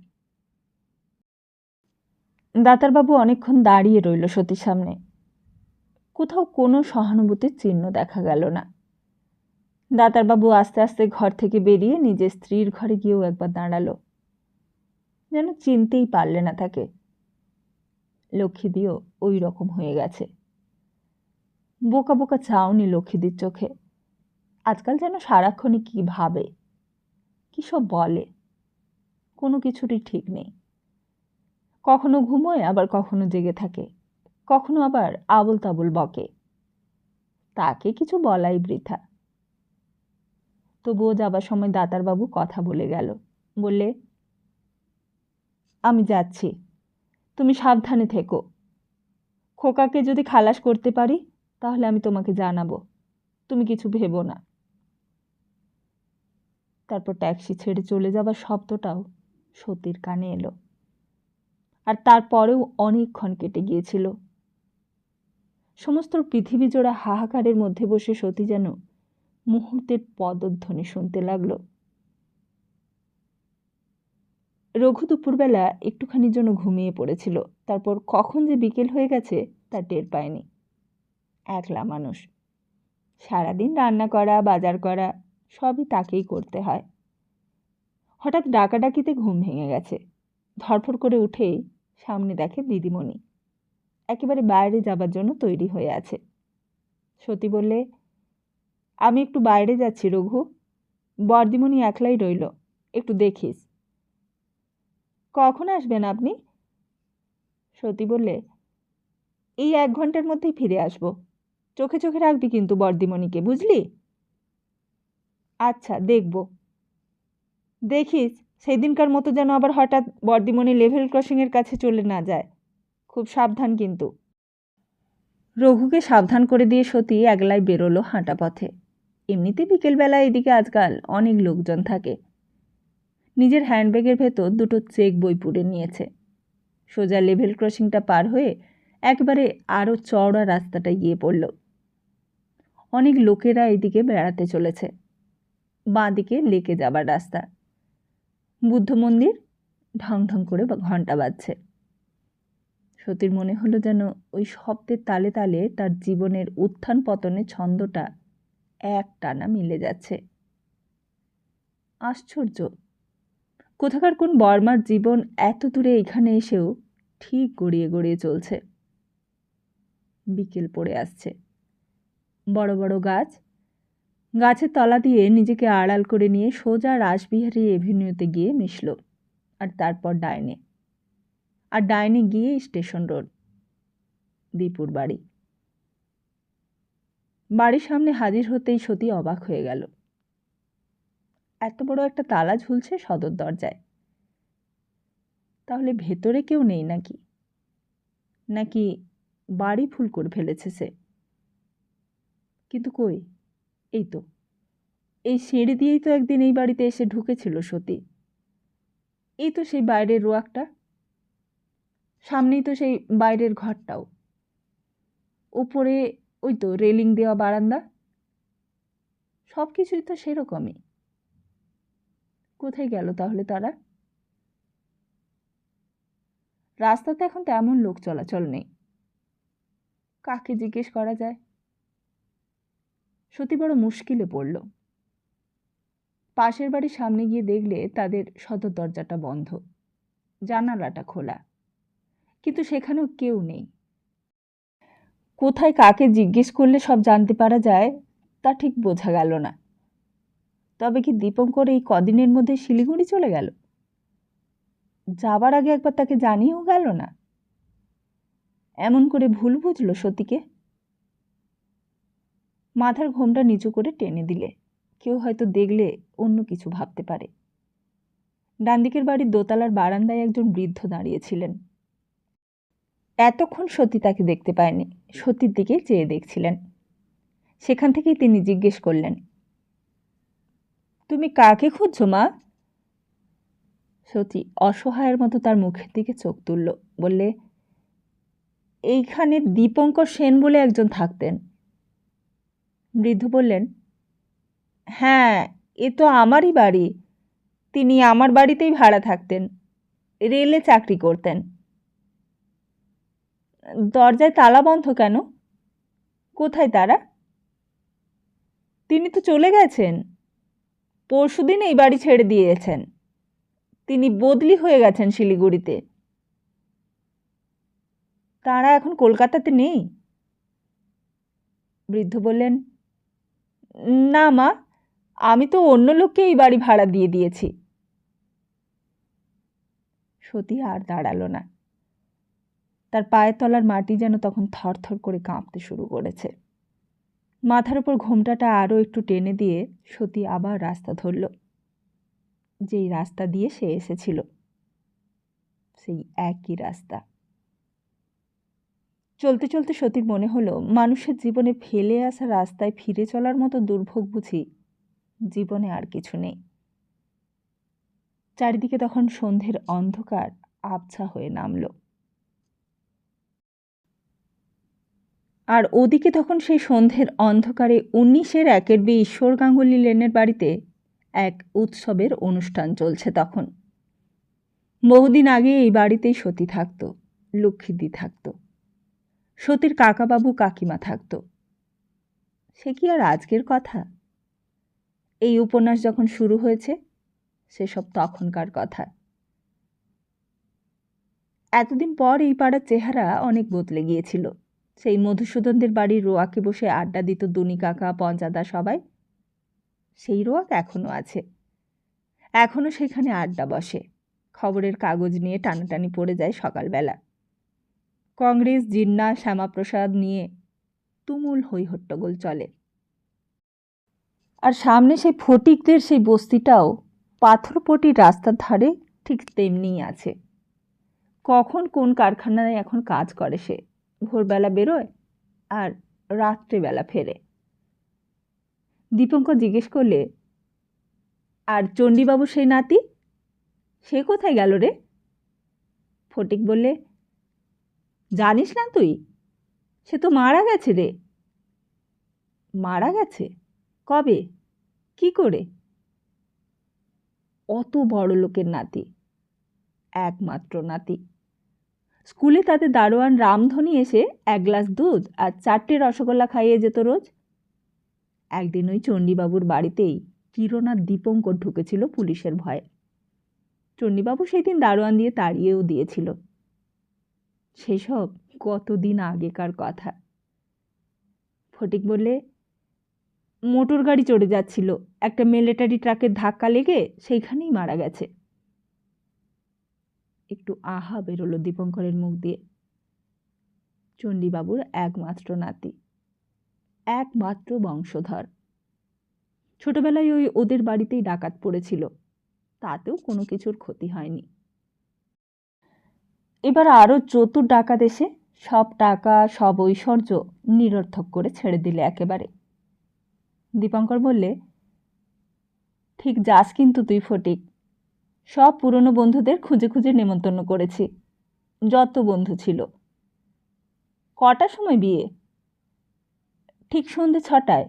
দাতারবাবু অনেকক্ষণ দাঁড়িয়ে রইল সতীর সামনে। কোথাও কোনো সহানুভূতির চিহ্ন দেখা গেল না। দাতারবাবু আস্তে আস্তে ঘর থেকে বেরিয়ে নিজের স্ত্রীর ঘরে গিয়েও একবার দাঁড়ালো, যেন চিনতেই পারলে না তাকে। লক্ষ্মীদিও ওই রকম হয়ে গেছে। বোকা বোকা চাউনি লক্ষ্মীদির চোখে। আজকাল যেন সারাক্ষণই কি ভাবে, কি সব বলে, কোনো কিছুরই ঠিক নেই। কখনো ঘুমোয়, আবার কখনো জেগে থাকে, কখনো আবার আবোল তাবোল বকে। তাকে কিছু বলাই বৃথা। তবুও যাবার সময় দাতারবাবু কথা বলে গেল। বললে, আমি যাচ্ছি, তুমি সাবধানে থেকো। খোকাকে যদি খালাস করতে পারি তাহলে আমি তোমাকে জানাবো, তুমি কিছু ভেবো না। তারপর ট্যাক্সি ছেড়ে চলে যাবার শব্দটাও সতীর কানে এলো। আর তারপরেও অনেকক্ষণ কেটে গিয়েছিল। সমস্ত পৃথিবী জোড়া হাহাকারের মধ্যে বসে সতী যেন মুহূর্তের পদধ্বনি শুনতে লাগল। রঘু দুপুরবেলা একটুখানির জন্য ঘুমিয়ে পড়েছিল। তারপর কখন যে বিকেল হয়ে গেছে তা টের পায়নি। একলা মানুষ, সারাদিন রান্না করা, বাজার করা সবই তাকেই করতে হয়। হঠাৎ ডাকাডাকিতে ঘুম ভেঙে গেছে। ধরফর করে উঠেই সামনে দেখে দিদিমণি একেবারে বাইরে যাবার জন্য তৈরি হয়ে আছে। সতী বললে, আমি একটু বাইরে যাচ্ছি রঘু, বর্দিমণি একলাই রইল, একটু দেখিস। কখন আসবেন আপনি? সতী বললে, এই 1 ঘন্টার মধ্যেই ফিরে আসব। চোখে চোখে রাখবি কিন্তু বর্দিমণিকে, বুঝলি? আচ্ছা, দেখব। দেখিস সেই দিনকার মতো যেন আবার হঠাৎ বর্দিমণি লেভেল ক্রসিংয়ের কাছে চলে না যায়। খুব সাবধান কিন্তু। রঘুকে সাবধান করে দিয়ে সতী একলাই বেরোলো হাঁটা পথে। এমনিতে বিকেলবেলা এদিকে আজকাল অনেক লোকজন থাকে। নিজের হ্যান্ডব্যাগের ভেতর দুটো চেক বই পুরে নিয়েছে। সোজা লেভেল ক্রসিংটা পার হয়ে একবারে আরও চওড়া রাস্তাটায় গিয়ে পড়ল। অনেক লোকেরা এদিকে বেড়াতে চলেছে। বাঁ দিকে লেকে যাবার রাস্তা। বুদ্ধ মন্দির, ঢং ঢং করে ঘন্টা বাজছে। সতীর মনে হলো যেন ওই শব্দের তালে তালে তার জীবনের উত্থান পতনের ছন্দটা এক টানা মিলে যাচ্ছে। আশ্চর্য, কোথাকার কোন বর্মার জীবন এত দূরে এখানে এসেও ঠিক গড়িয়ে গড়িয়ে চলছে। বিকেল পড়ে আসছে। বড় বড় গাছ, গাছের তলা দিয়ে নিজেকে আড়াল করে নিয়ে সোজা রাসবিহারী এভিনিউতে গিয়ে মিশল, আর তারপর ডাইনে, আর ডাইনে গিয়ে স্টেশন রোড, দীপুর বাড়ি। বাড়ির সামনে হাজির হতেই সতী অবাক হয়ে গেল। এত বড় একটা তালা ঝুলছে সদর দরজায়। তাহলে ভেতরে কেউ নেই নাকি? নাকি বাড়ি ফুল করে ফেলেছে সে? কিন্তু কই, এই তো, এই সিঁড়ি দিয়েই তো একদিন এই বাড়িতে এসে ঢুকেছিল সতী। এই তো সেই বাইরের রোয়াকটা, সামনেই তো সেই বাইরের ঘরটাও, উপরে ওই তো রেলিং দেওয়া বারান্দা, সব কিছুই তো সেরকমই। কোথায় গেল তাহলে তারা? রাস্তাতে এখন তেমন লোক চলাচল নেই। কাকে জিজ্ঞেস করা যায়? সত্যি বড় মুশকিলে পড়ল। পাশের বাড়ির সামনে গিয়ে দেখলে তাদের সদর দরজাটা বন্ধ, জানালাটা খোলা, কিন্তু সেখানেও কেউ নেই। কোথায় কাকে জিজ্ঞেস করলে সব জানতে পারা যায় তা ঠিক বোঝা গেল না। তবে কি দীপঙ্কর এই কদিনের মধ্যে শিলিগুড়ি চলে গেল? যাবার আগে একবার তাকে জানিয়েও গেল না? এমন করে ভুল বুঝল সতীকে? মাথার ঘোমটা নিচু করে টেনে দিলে কেউ হয়তো দেখলে অন্য কিছু ভাবতে পারে। ডানদিকের বাড়ির দোতলার বারান্দায় একজন বৃদ্ধ দাঁড়িয়েছিলেন। এতক্ষণ সতী তাকে দেখতে পায়নি, সতীর দিকে চেয়ে দেখছিলেন। সেখান থেকেই তিনি জিজ্ঞেস করলেন, তুমি কাকে খুঁজছো মা? সতী অসহায়ের মতো তার মুখের দিকে চোখ তুলল, বললে, এইখানে দীপঙ্কর সেন বলে একজন থাকতেন। বৃদ্ধ বললেন, হ্যাঁ, এ তো আমারই বাড়ি। তিনি আমার বাড়িতেই ভাড়া থাকতেন, রেলে চাকরি করতেন। দরজায় তালা বন্ধ কেন? কোথায় তারা? তিনি তো চলে গেছেন, পরশুদিন এই বাড়ি ছেড়ে দিয়েছেন। তিনি বদলি হয়ে গেছেন শিলিগুড়িতে। তারা এখন কলকাতাতে নেই? বৃদ্ধ বললেন, না মা, আমি তো অন্য লোককে এই বাড়ি ভাড়া দিয়ে দিয়েছি। সতী আর দাঁড়ালো না। তার পায়ের তলার মাটি যেন তখন থরথর করে কাঁপতে শুরু করেছে। মাথার উপর ঘোমটাটা আরও একটু টেনে দিয়ে সতী আবার রাস্তা ধরল, যেই রাস্তা দিয়ে সে এসেছিল, সেই একই রাস্তা। চলতে চলতে সতীর মনে হলো মানুষের জীবনে ফেলে আসা রাস্তায় ফিরে চলার মতো দুর্ভোগ বুঝি জীবনে আর কিছু নেই। চারিদিকে তখন সন্ধ্যের অন্ধকার আবছা হয়ে নামল, আর ওদিকে তখন সেই সন্ধ্যের অন্ধকারে 19-এর 1-B ঈশ্বর গাঙ্গুলি লেনের বাড়িতে এক উৎসবের অনুষ্ঠান চলছে। তখন বহুদিন আগে এই বাড়িতেই সতী থাকত, লক্ষ্মীদি থাকত, সতীর কাকাবাবু কাকিমা থাকত। সে কি আর আজকের কথা? এই উপন্যাস যখন শুরু হয়েছে সেসব তখনকার কথা। এতদিন পর এই পাড়ার চেহারা অনেক বদলে গিয়েছিল। সেই মধুসূদনদের বাড়ির রোয়াকে বসে আড্ডা দিত দুনি কাকা, পঞ্চাদা সবাই, সেই রোয়াক এখনও আছে। এখনও সেখানে আড্ডা বসে, খবরের কাগজ নিয়ে টানাটানি পড়ে যায় সকালবেলা। কংগ্রেস, জিন্না, শ্যামাপ্রসাদ নিয়ে তুমুল হইহট্টগোল চলে। আর সামনে সেই ফটিকদের সেই বস্তিটাও পাথরপটির রাস্তার ধারে ঠিক তেমনিই আছে। কখন কোন কারখানায় এখন কাজ করে সে, ভোরবেলা বেরোয় আর রাত্রেবেলা ফেরে। দীপঙ্কর জিজ্ঞেস করলে, আর চণ্ডীবাবু সেই নাতি, সে কোথায় গেল রে? ফটিক বললে, জানিস না তুই? সে তো মারা গেছে রে। মারা গেছে? কবে? কি করে? অত বড় লোকের নাতি, একমাত্র নাতি। স্কুলে তাদের দারোয়ান রামধনী এসে 1 গ্লাস দুধ আর 4টে রসগোল্লা খাইয়ে যেত রোজ। একদিন ওই চণ্ডীবাবুর বাড়িতেই কিরণ আর দীপঙ্কর ঢুকেছিল পুলিশের ভয়ে। চণ্ডীবাবু সেই দিন দারোয়ান দিয়ে তাড়িয়েও দিয়েছিল। সেসব কতদিন আগেকার কথা। ফটিক বললে, মোটর গাড়ি চড়ে যাচ্ছিল, একটা মিলিটারি ট্রাকের ধাক্কা লেগে সেইখানেই মারা গেছে। একটু আহা বেরোলো দীপঙ্করের মুখ দিয়ে। চণ্ডীবাবুর একমাত্র নাতি, একমাত্র বংশধর। ছোটবেলায় ওদের বাড়িতেই ডাকাত পড়েছিল, তাতেও কোনো কিছুর ক্ষতি হয়নি। এবার আরও চতুর ডাকাত এসে সব টাকা, সব ঐশ্বর্য নিরর্থক করে ছেড়ে দিলে একেবারে। দীপঙ্কর বললে, ঠিক যাস কিন্তু তুই ফটিক। সব পুরনো বন্ধুদের খুঁজে খুঁজে নেমন্তন্ন করেছি, যত বন্ধু ছিল। কটার সময় বিয়ে? ঠিক সন্ধ্যে 6টায়,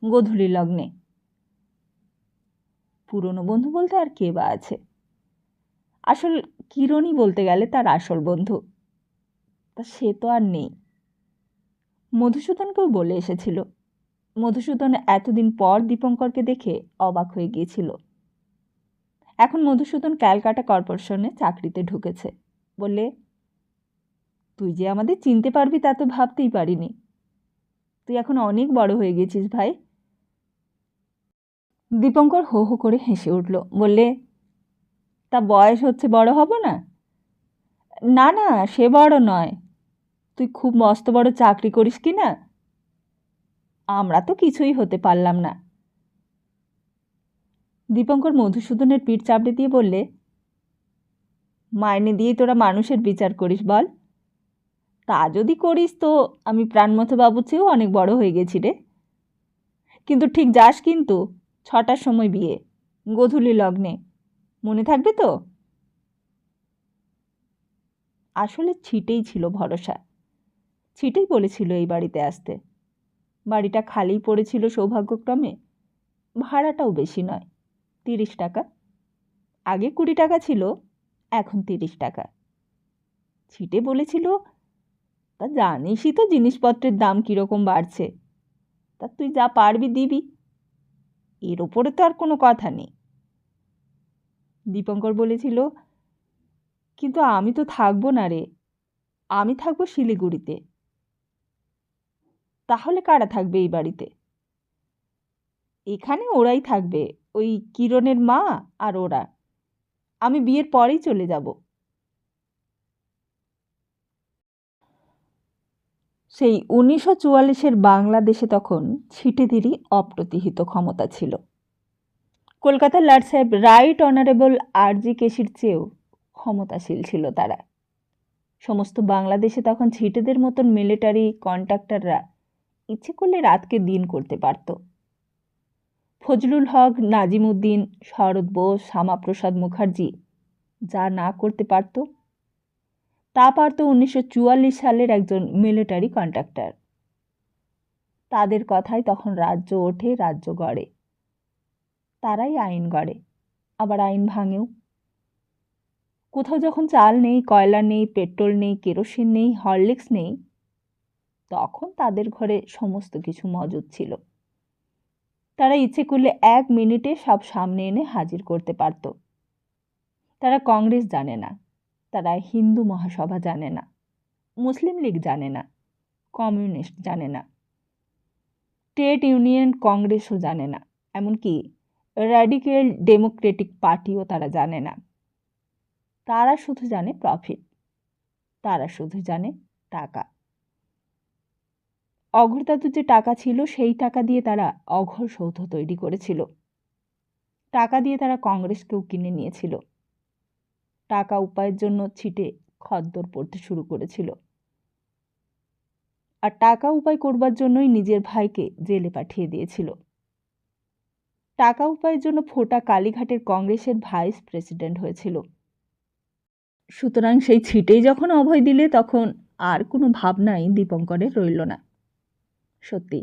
গোধূলি লগ্নে। পুরনো বন্ধু বলতে আর কে বা আছে? আসল কিরণই বলতে গেলে তার আসল বন্ধু। তা সে তো আর নেই। মধুসূদনকেও বলে এসেছিল। মধুসূদন এতদিন পর দীপঙ্করকে দেখে অবাক হয়ে গিয়েছিল। এখন মধুসূদন ক্যালকাটা কর্পোরেশনে চাকরিতে ঢুকেছে। বললে, তুই যে আমাদের চিনতে পারবি তা তো ভাবতেই পারিনি। তুই এখন অনেক বড় হয়ে গেছিস ভাই। দীপঙ্কর হো হো করে হেসে উঠল। বললে, তা বয়স হচ্ছে বড় হব না? না না, সে বড় নয়। তুই খুব মস্ত বড় চাকরি করিস কি না? আমরা তো কিছুই হতে পারলাম না। দীপঙ্কর মধুসূদনের পিঠ চাপড়ে দিয়ে বললে, মাইনে দিয়ে তোরা মানুষের বিচার করিস বল? তা যদি করিস তো আমি প্রাণমথ বাবুর চেয়েও অনেক বড় হয়ে গেছি রে। কিন্তু ঠিক যাস কিন্তু, 6টার সময় বিয়ে, গোধূলি লগ্নে, মনে থাকবে তো? আসলে ছিটেই ছিল ভরসা। ছিটেই বলেছিল এই বাড়িতে আসতে। বাড়িটা খালি পড়েছিল সৌভাগ্যক্রমে। ভাড়াটাও বেশি নয়, 30 টাকা। আগে 20 টাকা ছিল, এখন 30 টাকা। ছিটে বলেছিল, তা জানিসই তো জিনিসপত্রের দাম কীরকম বাড়ছে, তা তুই যা পারবি দিবি, এর ওপরে তো আর কোনো কথা নেই। দীপঙ্কর বলেছিল, কিন্তু আমি তো থাকবো না রে, আমি থাকবো শিলিগুড়িতে। তাহলে কারা থাকবে এই বাড়িতে? এখানে ওরাই থাকবে, ওই কিরণের মা আর ওরা। আমি বিয়ের পরেই চলে যাব। সেই 1944-এর বাংলাদেশে তখন ছিটেদেরই অপ্রতিহিত ক্ষমতা ছিল। কলকাতার লাট সাহেব রাইট অনারেবল আর.জি. কেশির চেয়েও ক্ষমতাশীল ছিল তারা। সমস্ত বাংলাদেশে তখন ছিটেদের মতন মিলিটারি কন্ট্রাক্টররা ইচ্ছে করলে রাতকে দিন করতে পারত। ফজলুল হক, নাজিমুদ্দিন, শরৎ বোস, শ্যামাপ্রসাদ মুখার্জি যা না করতে পারত, তা পারত 1944 সালের একজন মিলিটারি কন্ট্রাক্টর। তাদের কথায় তখন রাজ্য ওঠে, রাজ্য গড়ে। তারাই আইন গড়ে, আবার আইন ভাঙেও। কোথাও যখন চাল নেই, কয়লা নেই, পেট্রোল নেই, কেরোসিন নেই, হরলিক্স নেই, তখন তাদের ঘরে সমস্ত কিছু মজুদ ছিল। তারা ইচ্ছে করলে 1 মিনিটে সব সামনে এনে হাজির করতে পারত। তারা কংগ্রেস জানে না, তারা হিন্দু মহাসভা জানে না, মুসলিম লীগ জানে না, কমিউনিস্ট জানে না, ট্রেড ইউনিয়ন কংগ্রেসও জানে না, এমনকি র্যাডিক্যাল ডেমোক্রেটিক পার্টিও তারা জানে না। তারা শুধু জানে প্রফিট, তারা শুধু জানে টাকা। অঘোরদাদুর যে টাকা ছিল, সেই টাকা দিয়ে তারা অঘোর সৌধ তৈরি করেছিল। টাকা দিয়ে তারা কংগ্রেসকেও কিনে নিয়েছিল। টাকা উপায়ের জন্য ছিটে খদ্দর পড়তে শুরু করেছিল। আর টাকা উপায় করবার জন্যই নিজের ভাইকে জেলে পাঠিয়ে দিয়েছিল। টাকা উপায়ের জন্য ফোটা কালীঘাটের কংগ্রেসের ভাইস প্রেসিডেন্ট হয়েছিল। সুতরাং সেই ছিটেই যখন অভয় দিলে তখন আর কোনো ভাবনাই দীপঙ্করের রইল না। সত্যি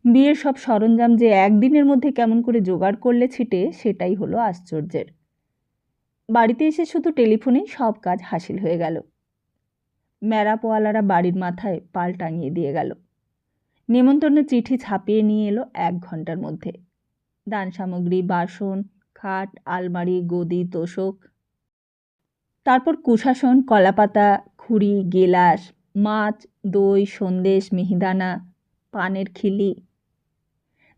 বিয়ের সব সরঞ্জাম যে একদিনের মধ্যে কেমন করে জোগাড় করলে ছিটে, সেটাই হলো আশ্চর্যের। বাড়িতে এসে শুধু টেলিফোনেই সব কাজ হাসিল হয়ে গেল। ম্যারাপওয়ালারা বাড়ির মাথায় পাল টাঙিয়ে দিয়ে গেল। নেমন্তন্নের চিঠি ছাপিয়ে নিয়ে এলো 1 ঘন্টার মধ্যে। দান সামগ্রী, বাসন, খাট, আলমারি, গদি, তোশক, তারপর কুশাসন, কলাপাতা, খুঁড়ি, গেলাস, মাছ, দই, সন্দেশ, মিহিদানা, পানের খিলি।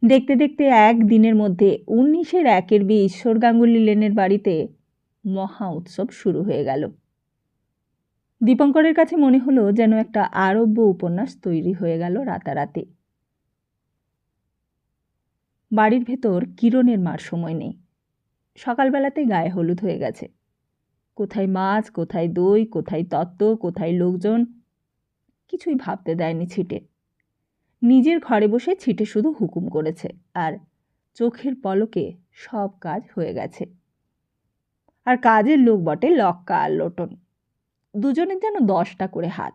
দেখতে দেখতে 1 দিনের মধ্যে 19-1 ঈশ্বর গাঙ্গুলি লেনের বাড়িতে মহা উৎসব শুরু হয়ে গেল। দীপঙ্করের কাছে মনে হলো যেন একটা আরব্য উপন্যাস তৈরি হয়ে গেল রাতারাতি। বাড়ির ভেতর কিরণের মার সময় নেই। সকালবেলাতে গায়ে হলুদ হয়ে গেছে। কোথায় মাছ, কোথায় দই, কোথায় তত্ত্ব, কোথায় লোকজন, কিছুই ভাবতে দেয়নি ছিটে। নিজের ঘরে বসে ছিটে শুধু হুকুম করেছে, আর চোখের পলকে সব কাজ হয়ে গেছে। আর কাজের লোক বটে লক্কা আর লোটন, দুজনের যেন 10টা করে হাত,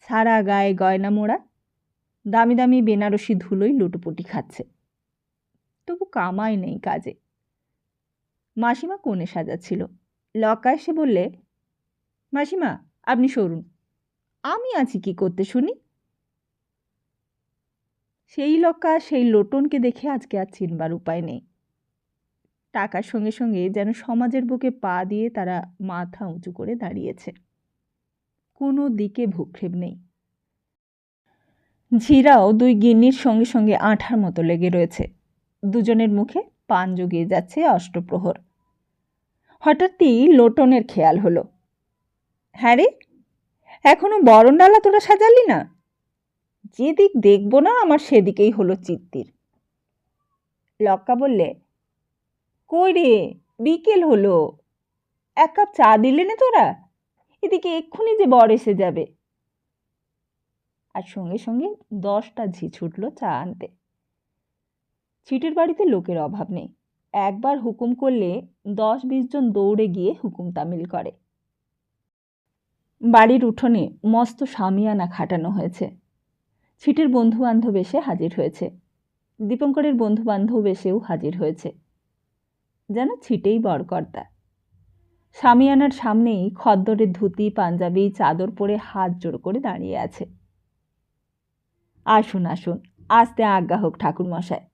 সারা গায়ে গয়না মোড়া, দামি দামি বেনারসি ধুলোই লুটোপুটি খাচ্ছে। তবু কামাই নেই কাজে। মাসিমা কোণে সাজাচ্ছিল। লক্কা এসে বললে, মাসিমা আপনি সরুন, আমি আছি কি করতে শুনি। সেই লক্কা সেই লোটনকে দেখে আজকে আর চিনবার উপায় নেই। টাকার সঙ্গে সঙ্গে যেন সমাজের বুকে পা দিয়ে তারা মাথা উঁচু করে দাঁড়িয়েছে। কোনো দিকে ভূক্ষেপ নেই। ঝিরাও 2 গিন্নির সঙ্গে সঙ্গে আঠার মতো লেগে রয়েছে। দুজনের মুখে পান জুগিয়ে যাচ্ছে অষ্টপ্রহর। হঠাৎই লোটনের খেয়াল হলো, হ্যাঁ রে, এখনো বরণডালা তোরা সাজালি না? যেদিক দেখবো না আমার সেদিকেই হলো চিত্তির। লক্কা বললে, কই রে, বিকেল হলো, 1 কাপ চা দিলে না তোরা? এদিকে এক্ষুনি যে বর এসে যাবে। আর সঙ্গে সঙ্গে 10টা ঝি ছুটল চা আনতে। ছিটের বাড়িতে লোকের অভাব নেই। একবার হুকুম করলে 10-20 জন দৌড়ে গিয়ে হুকুম তামিল করে। বাড়ির উঠোনে মস্ত শামিয়ানা খাটানো হয়েছে। ছিটের বন্ধু বান্ধব এসে হাজির হয়েছে। দীপঙ্করের বন্ধু বান্ধব এসেও হাজির হয়েছে। যেন ছিটেই বরকর্তা। শামিয়ানার সামনেই খদ্দরের ধুতি, পাঞ্জাবি, চাদর পরে হাত জোড় করে দাঁড়িয়ে আছে। আসুন আসুন, আস্তে আজ্ঞা হোক ঠাকুর মশাই।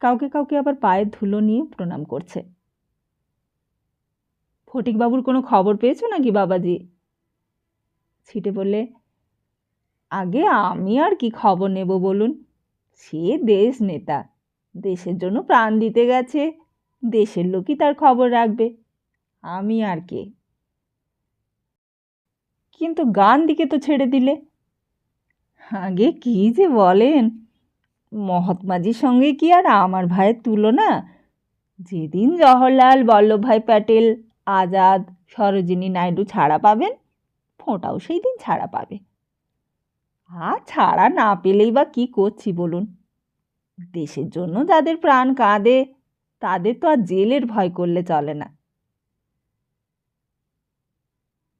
কাউকে কাউকে আবার পায়ের ধুলো নিয়ে প্রণাম করছে। ফটিকবাবুর কোনো খবর পেয়েছো নাকি বাবাজি? ছিটে বললে, আগে আমি আর কি খবর নেব বলুন, সে দেশ নেতা, দেশের জন্য প্রাণ দিতে গেছে, দেশের লোকই তার খবর রাখবে, আমি আর কে? কিন্তু গান দিকে তো ছেড়ে দিলে। আগে কি যে বলেন, মহাত্মাজির সঙ্গে কি আর আমার ভাইয়ের তুলনা? যেদিন জওহরলাল, বল্লভভাই প্যাটেল, আজাদ, সরোজিনী নাইডু ছাড়া পাবেন, ফোঁটাও সেই দিন ছাড়া পাবে। আর ছাড়া না পেলেই বা কি করছি বলুন? দেশের জন্য যাদের প্রাণ কাঁদে তাদের তো আর জেলের ভয় করলে চলে না।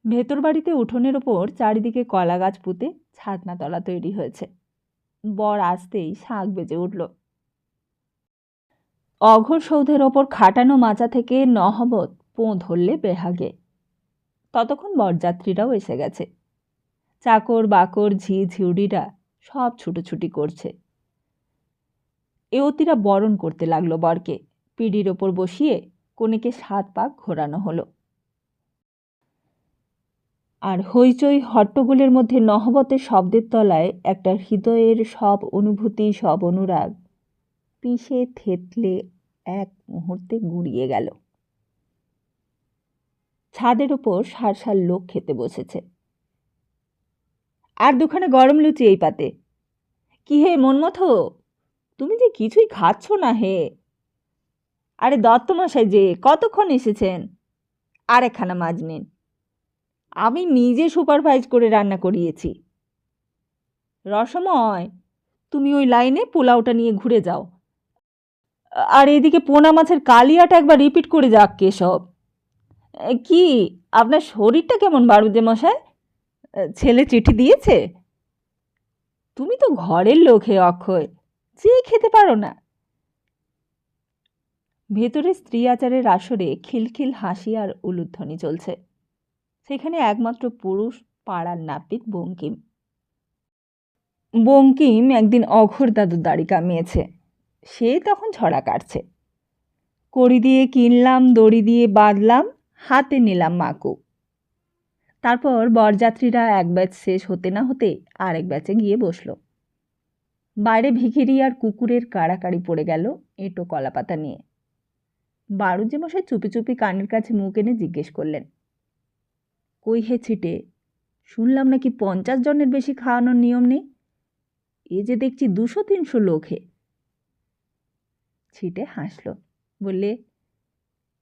ভেতর বাড়িতে উঠোনের ওপর চারিদিকে কলা গাছ পুঁতে ছাতনাতলা তৈরি হয়েছে। বর আসতেই শাঁখ বেজে উঠল। অঘোর সৌধের ওপর খাটানো মাচা থেকে নহবত পোঁ ধরলে বেহাগে। ততক্ষণ বরযাত্রীরাও এসে গেছে। চাকর বাকর, ঝি ঝিউড়িরা সব ছুটোছুটি করছে। এওতিরা বরণ করতে লাগলো বরকে। পিঁড়ির ওপর বসিয়ে কনেকে 7 পাক ঘোরানো হলো। আর হইচই হট্টগোলের মধ্যে নহবতের শব্দের তলায় একটা হৃদয়ের সব অনুভূতি, সব অনুরাগ পিষে থেতলে এক মুহূর্তে গুঁড়িয়ে গেল। ছাদের ওপর সার সার লোক খেতে বসেছে। আর 2খানা গরম লুচি এই পাতে। কি হে মনমথো, তুমি যে কিছুই খাচ্ছ না হে। আরে দত্তমশাই যে কতক্ষণ এসেছেন, আর 1খানা মাছ নিন, আমি নিজে সুপারভাইজ করে রান্না করিয়েছি। রসময়, তুমি ওই লাইনে পোলাওটা নিয়ে ঘুরে যাও, আর এদিকে পোনা মাছের কালিয়াটা একবার রিপিট করে যাক কেশব। কি, আপনার শরীরটা কেমন বাড়ুজ্যে মশাই? ছেলে চিঠি দিয়েছে? তুমি তো ঘরের লোক হে অক্ষয়, চেয়ে খেতে পারো না? ভেতরে স্ত্রী আচারের আসরে খিলখিল হাসি আর উলুধ্বনি চলছে। সেখানে একমাত্র পুরুষ পাড়ার নাপিত বঙ্কিম। বঙ্কিম একদিন অঘোর দাদুর দাড়ি কামিয়েছে, সে তখন ছড়া কাটছে। কড়ি দিয়ে কিনলাম, দড়ি দিয়ে বাঁধলাম, হাতে নিলাম মাকু। তারপর বরযাত্রীরা এক ব্যাচ শেষ হতে না হতে আরেক ব্যাচে গিয়ে বসল। বাইরে ভিখিরি আর কুকুরের কাড়াকাড়ি পড়ে গেল এঁটো কলাপাতা নিয়ে। বাড়ুজ্যে মশাই চুপি চুপি কানের কাছে মুখ এনে জিজ্ঞেস করলেন, কই হে ছিটে, শুনলাম নাকি 50 জনের বেশি খাওয়ানোর নিয়ম নেই? এ যে দেখছি 200-300 লোক হে। ছিটে হাসল, বললে,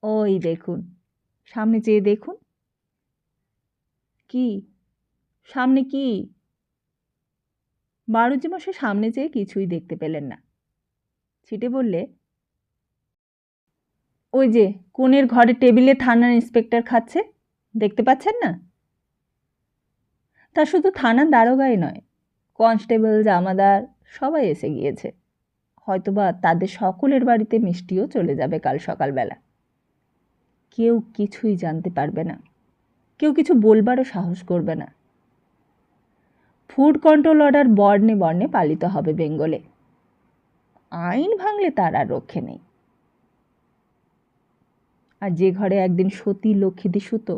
ওই দেখুন, সামনে চেয়ে দেখুন। কি সামনে? কি? বাড়ুজ্যে মশাই সামনে চেয়ে কিছুই দেখতে পেলেন না। ছিটে বললে, ওই যে কোণের ঘরে টেবিলে থানার ইন্সপেক্টর খাচ্ছে, দেখতে পাচ্ছেন না? তা শুধু থানার দারোগাই নয়, কনস্টেবল, জামাদার সবাই এসে গিয়েছে। হয়তোবা তাদের সকলের বাড়িতে মিষ্টিও চলে যাবে কাল সকালবেলা। কেউ কিছুই জানতে পারবে না, কেউ কিছু বলবারও সাহস করবে না। ফুড কন্ট্রোল অর্ডার বর্ণে বর্ণে পালিত হবে বেঙ্গলে। আইন ভাঙলে তার আর রক্ষে নেই। আর যে ঘরে একদিন সতী লক্ষ্মীদি সুতো,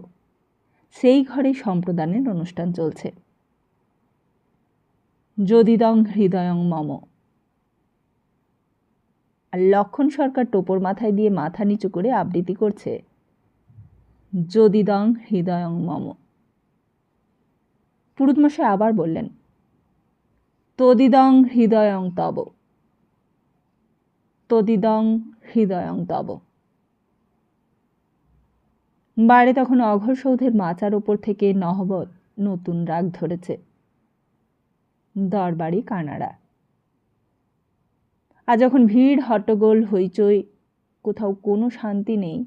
সেই ঘরেই সম্প্রদানের অনুষ্ঠান চলছে। যদিদং হৃদয়ং মম। আর লক্ষণ সরকার টোপর মাথায় দিয়ে মাথা নিচু করে আবৃত্তি করছে, যদিদং হৃদয়ং মম। পুরুতমশাই আবার বললেন, তদিদং হৃদয়ং তব, তদিদং হৃদয়ং তব। বাইরে তখন অঘোর সৌধের মাচার ওপর থেকে নহবত নতুন রাগ ধরেছে। দরবারি কানাড়া। আর যখন ভিড়, হট্টগোল, হইচই, কোথাও কোনো শান্তি নেই,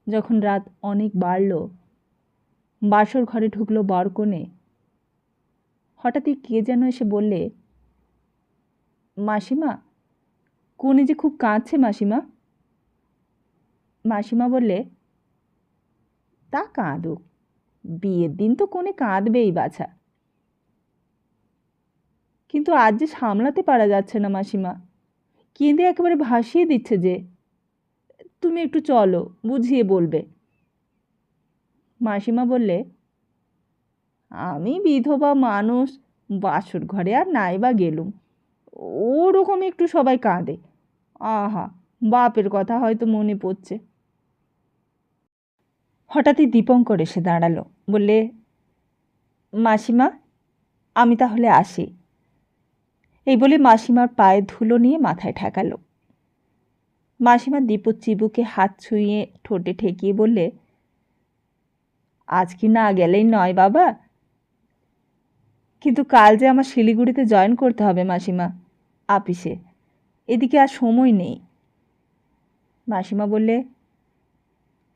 যখন রাত অনেক বাড়ল, বাসর ঘরে ঢুকলো বরকনে, হঠাৎই কে যেন এসে বললে, মাসিমা, কোণে যে খুব কাঁদছে মাসিমা। মাসিমা বললে, তা কাঁদুক, বিয়ের দিন তো কোণে কাঁদবেই বাছা। কিন্তু আজ যে সামলাতে পারা যাচ্ছে না মাসিমা, কেঁদে একেবারে ভাসিয়ে দিচ্ছে যে। তুমি একটু চলো, বুঝিয়ে বলবে। মাসিমা বললে, আমি বিধবা মানুষ, বাসর ঘরে আর নাই বা গেলুম, ওরকম একটু সবাই কাঁদে। আহা, বাপের কথা হয়তো মনে পড়ছে। হঠাৎই দীপঙ্কর এসে দাঁড়ালো, বললে, মাসিমা, আমি তাহলে আসি। এই বলে মাসিমার পায়ে ধুলো নিয়ে মাথায় ঠেকালো। মাসিমা দীপুর চিবুকে হাত ছুঁয়ে ঠোঁটে ঠেকিয়ে বললে, আজ কি না গেলেই নয় বাবা, কিন্তু কাল যে আমার শিলিগুড়িতে জয়েন করতে হবে মাসিমা, আপিসে। এদিকে আর সময় নেই। মাসিমা বললে,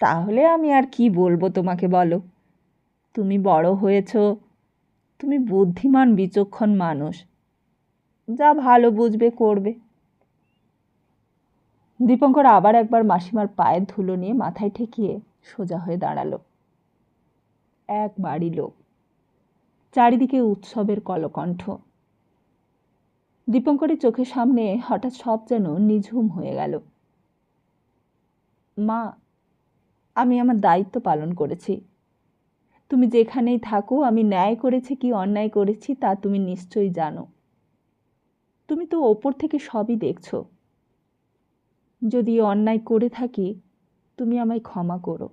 তাহলে আমি আর কি বলবো তোমাকে বলো, তুমি বড় হয়েছ, তুমি বুদ্ধিমান বিচক্ষণ মানুষ, যা ভালো বুঝবে করবে। দীপঙ্কর আবার একবার মাসিমার পায়ের ধুলো নিয়ে মাথায় ঠেকিয়ে সোজা হয়ে দাঁড়ালো। এক বাড়ি লোক, চারিদিকে উৎসবের কলকণ্ঠ। দীপঙ্করের চোখের সামনে হঠাৎ সব যেন নিঝুম হয়ে গেল। মা, আমি আমার দায়িত্ব পালন করেছি। তুমি যেখানেই থাকো, আমি ন্যায় করেছি কি অন্যায় করেছি তা তুমি নিশ্চয়ই জানো। তুমি তো ওপর থেকে সবই দেখছো। যদি অন্যায় করে থাকি, তুমি আমায় ক্ষমা করো।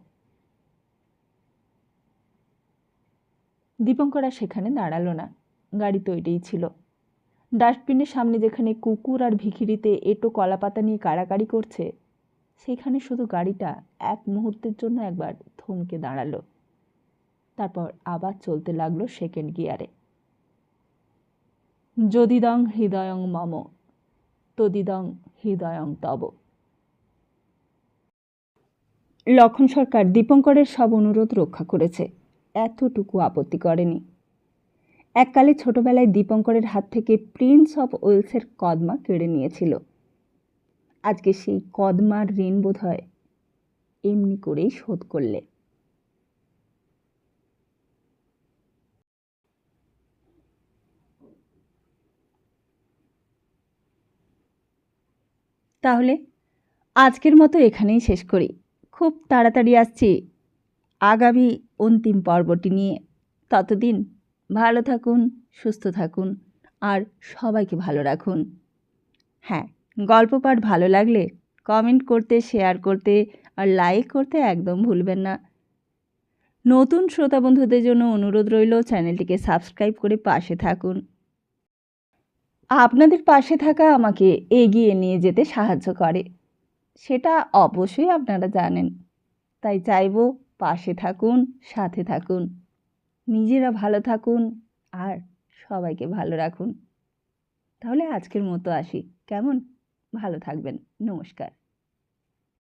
দীপঙ্কর আর সেখানে দাঁড়ালো না, গাড়ি তৈরিই ছিল। ডাস্টবিনের সামনে যেখানে কুকুর আর ভিখিরিতে এঁটো কলাপাতা নিয়ে কাড়াকাড়ি করছে, সেখানে শুধু গাড়িটা এক মুহূর্তের জন্য একবার থমকে দাঁড়ালো। তারপর আবার চলতে লাগলো সেকেন্ড গিয়ারে। যদিদং হৃদয়ং মম, তদিদং হৃদয়ং তব। লক্ষণ সরকার দীপঙ্করের সব অনুরোধ রক্ষা করেছে, এতটুকু আপত্তি করেনি। এককালে ছোটবেলায় দীপঙ্করের হাত থেকে প্রিন্স অফ ওয়েলসের কদমা কেড়ে নিয়েছিল। আজকে সেই কদমার ঋণ বোধ হয় এমনি করেই শোধ করলে। তাহলে আজকের মতো এখানেই শেষ করি। খুব তাড়াতাড়ি আসছি আগামী অন্তিম পর্বটি নিয়ে। ততদিন ভালো থাকুন, সুস্থ থাকুন আর সবাইকে ভালো রাখুন। হ্যাঁ, গল্প পাঠ ভালো লাগলে কমেন্ট করতে, শেয়ার করতে আর লাইক করতে একদম ভুলবেন না। নতুন শ্রোতা বন্ধুদের জন্য অনুরোধ রইল, চ্যানেলটিকে সাবস্ক্রাইব করে পাশে থাকুন। আপনাদের পাশে থাকা আমাকে এগিয়ে নিয়ে যেতে সাহায্য করে, সেটা অবশ্যই আপনারা জানেন। তাই চাইব পাশে থাকুন, সাথে থাকুন, নিজেরা ভালো থাকুন আর সবাইকে ভালো রাখুন। তাহলে আজকের মতো আসি, কেমন? ভালো থাকবেন। নমস্কার।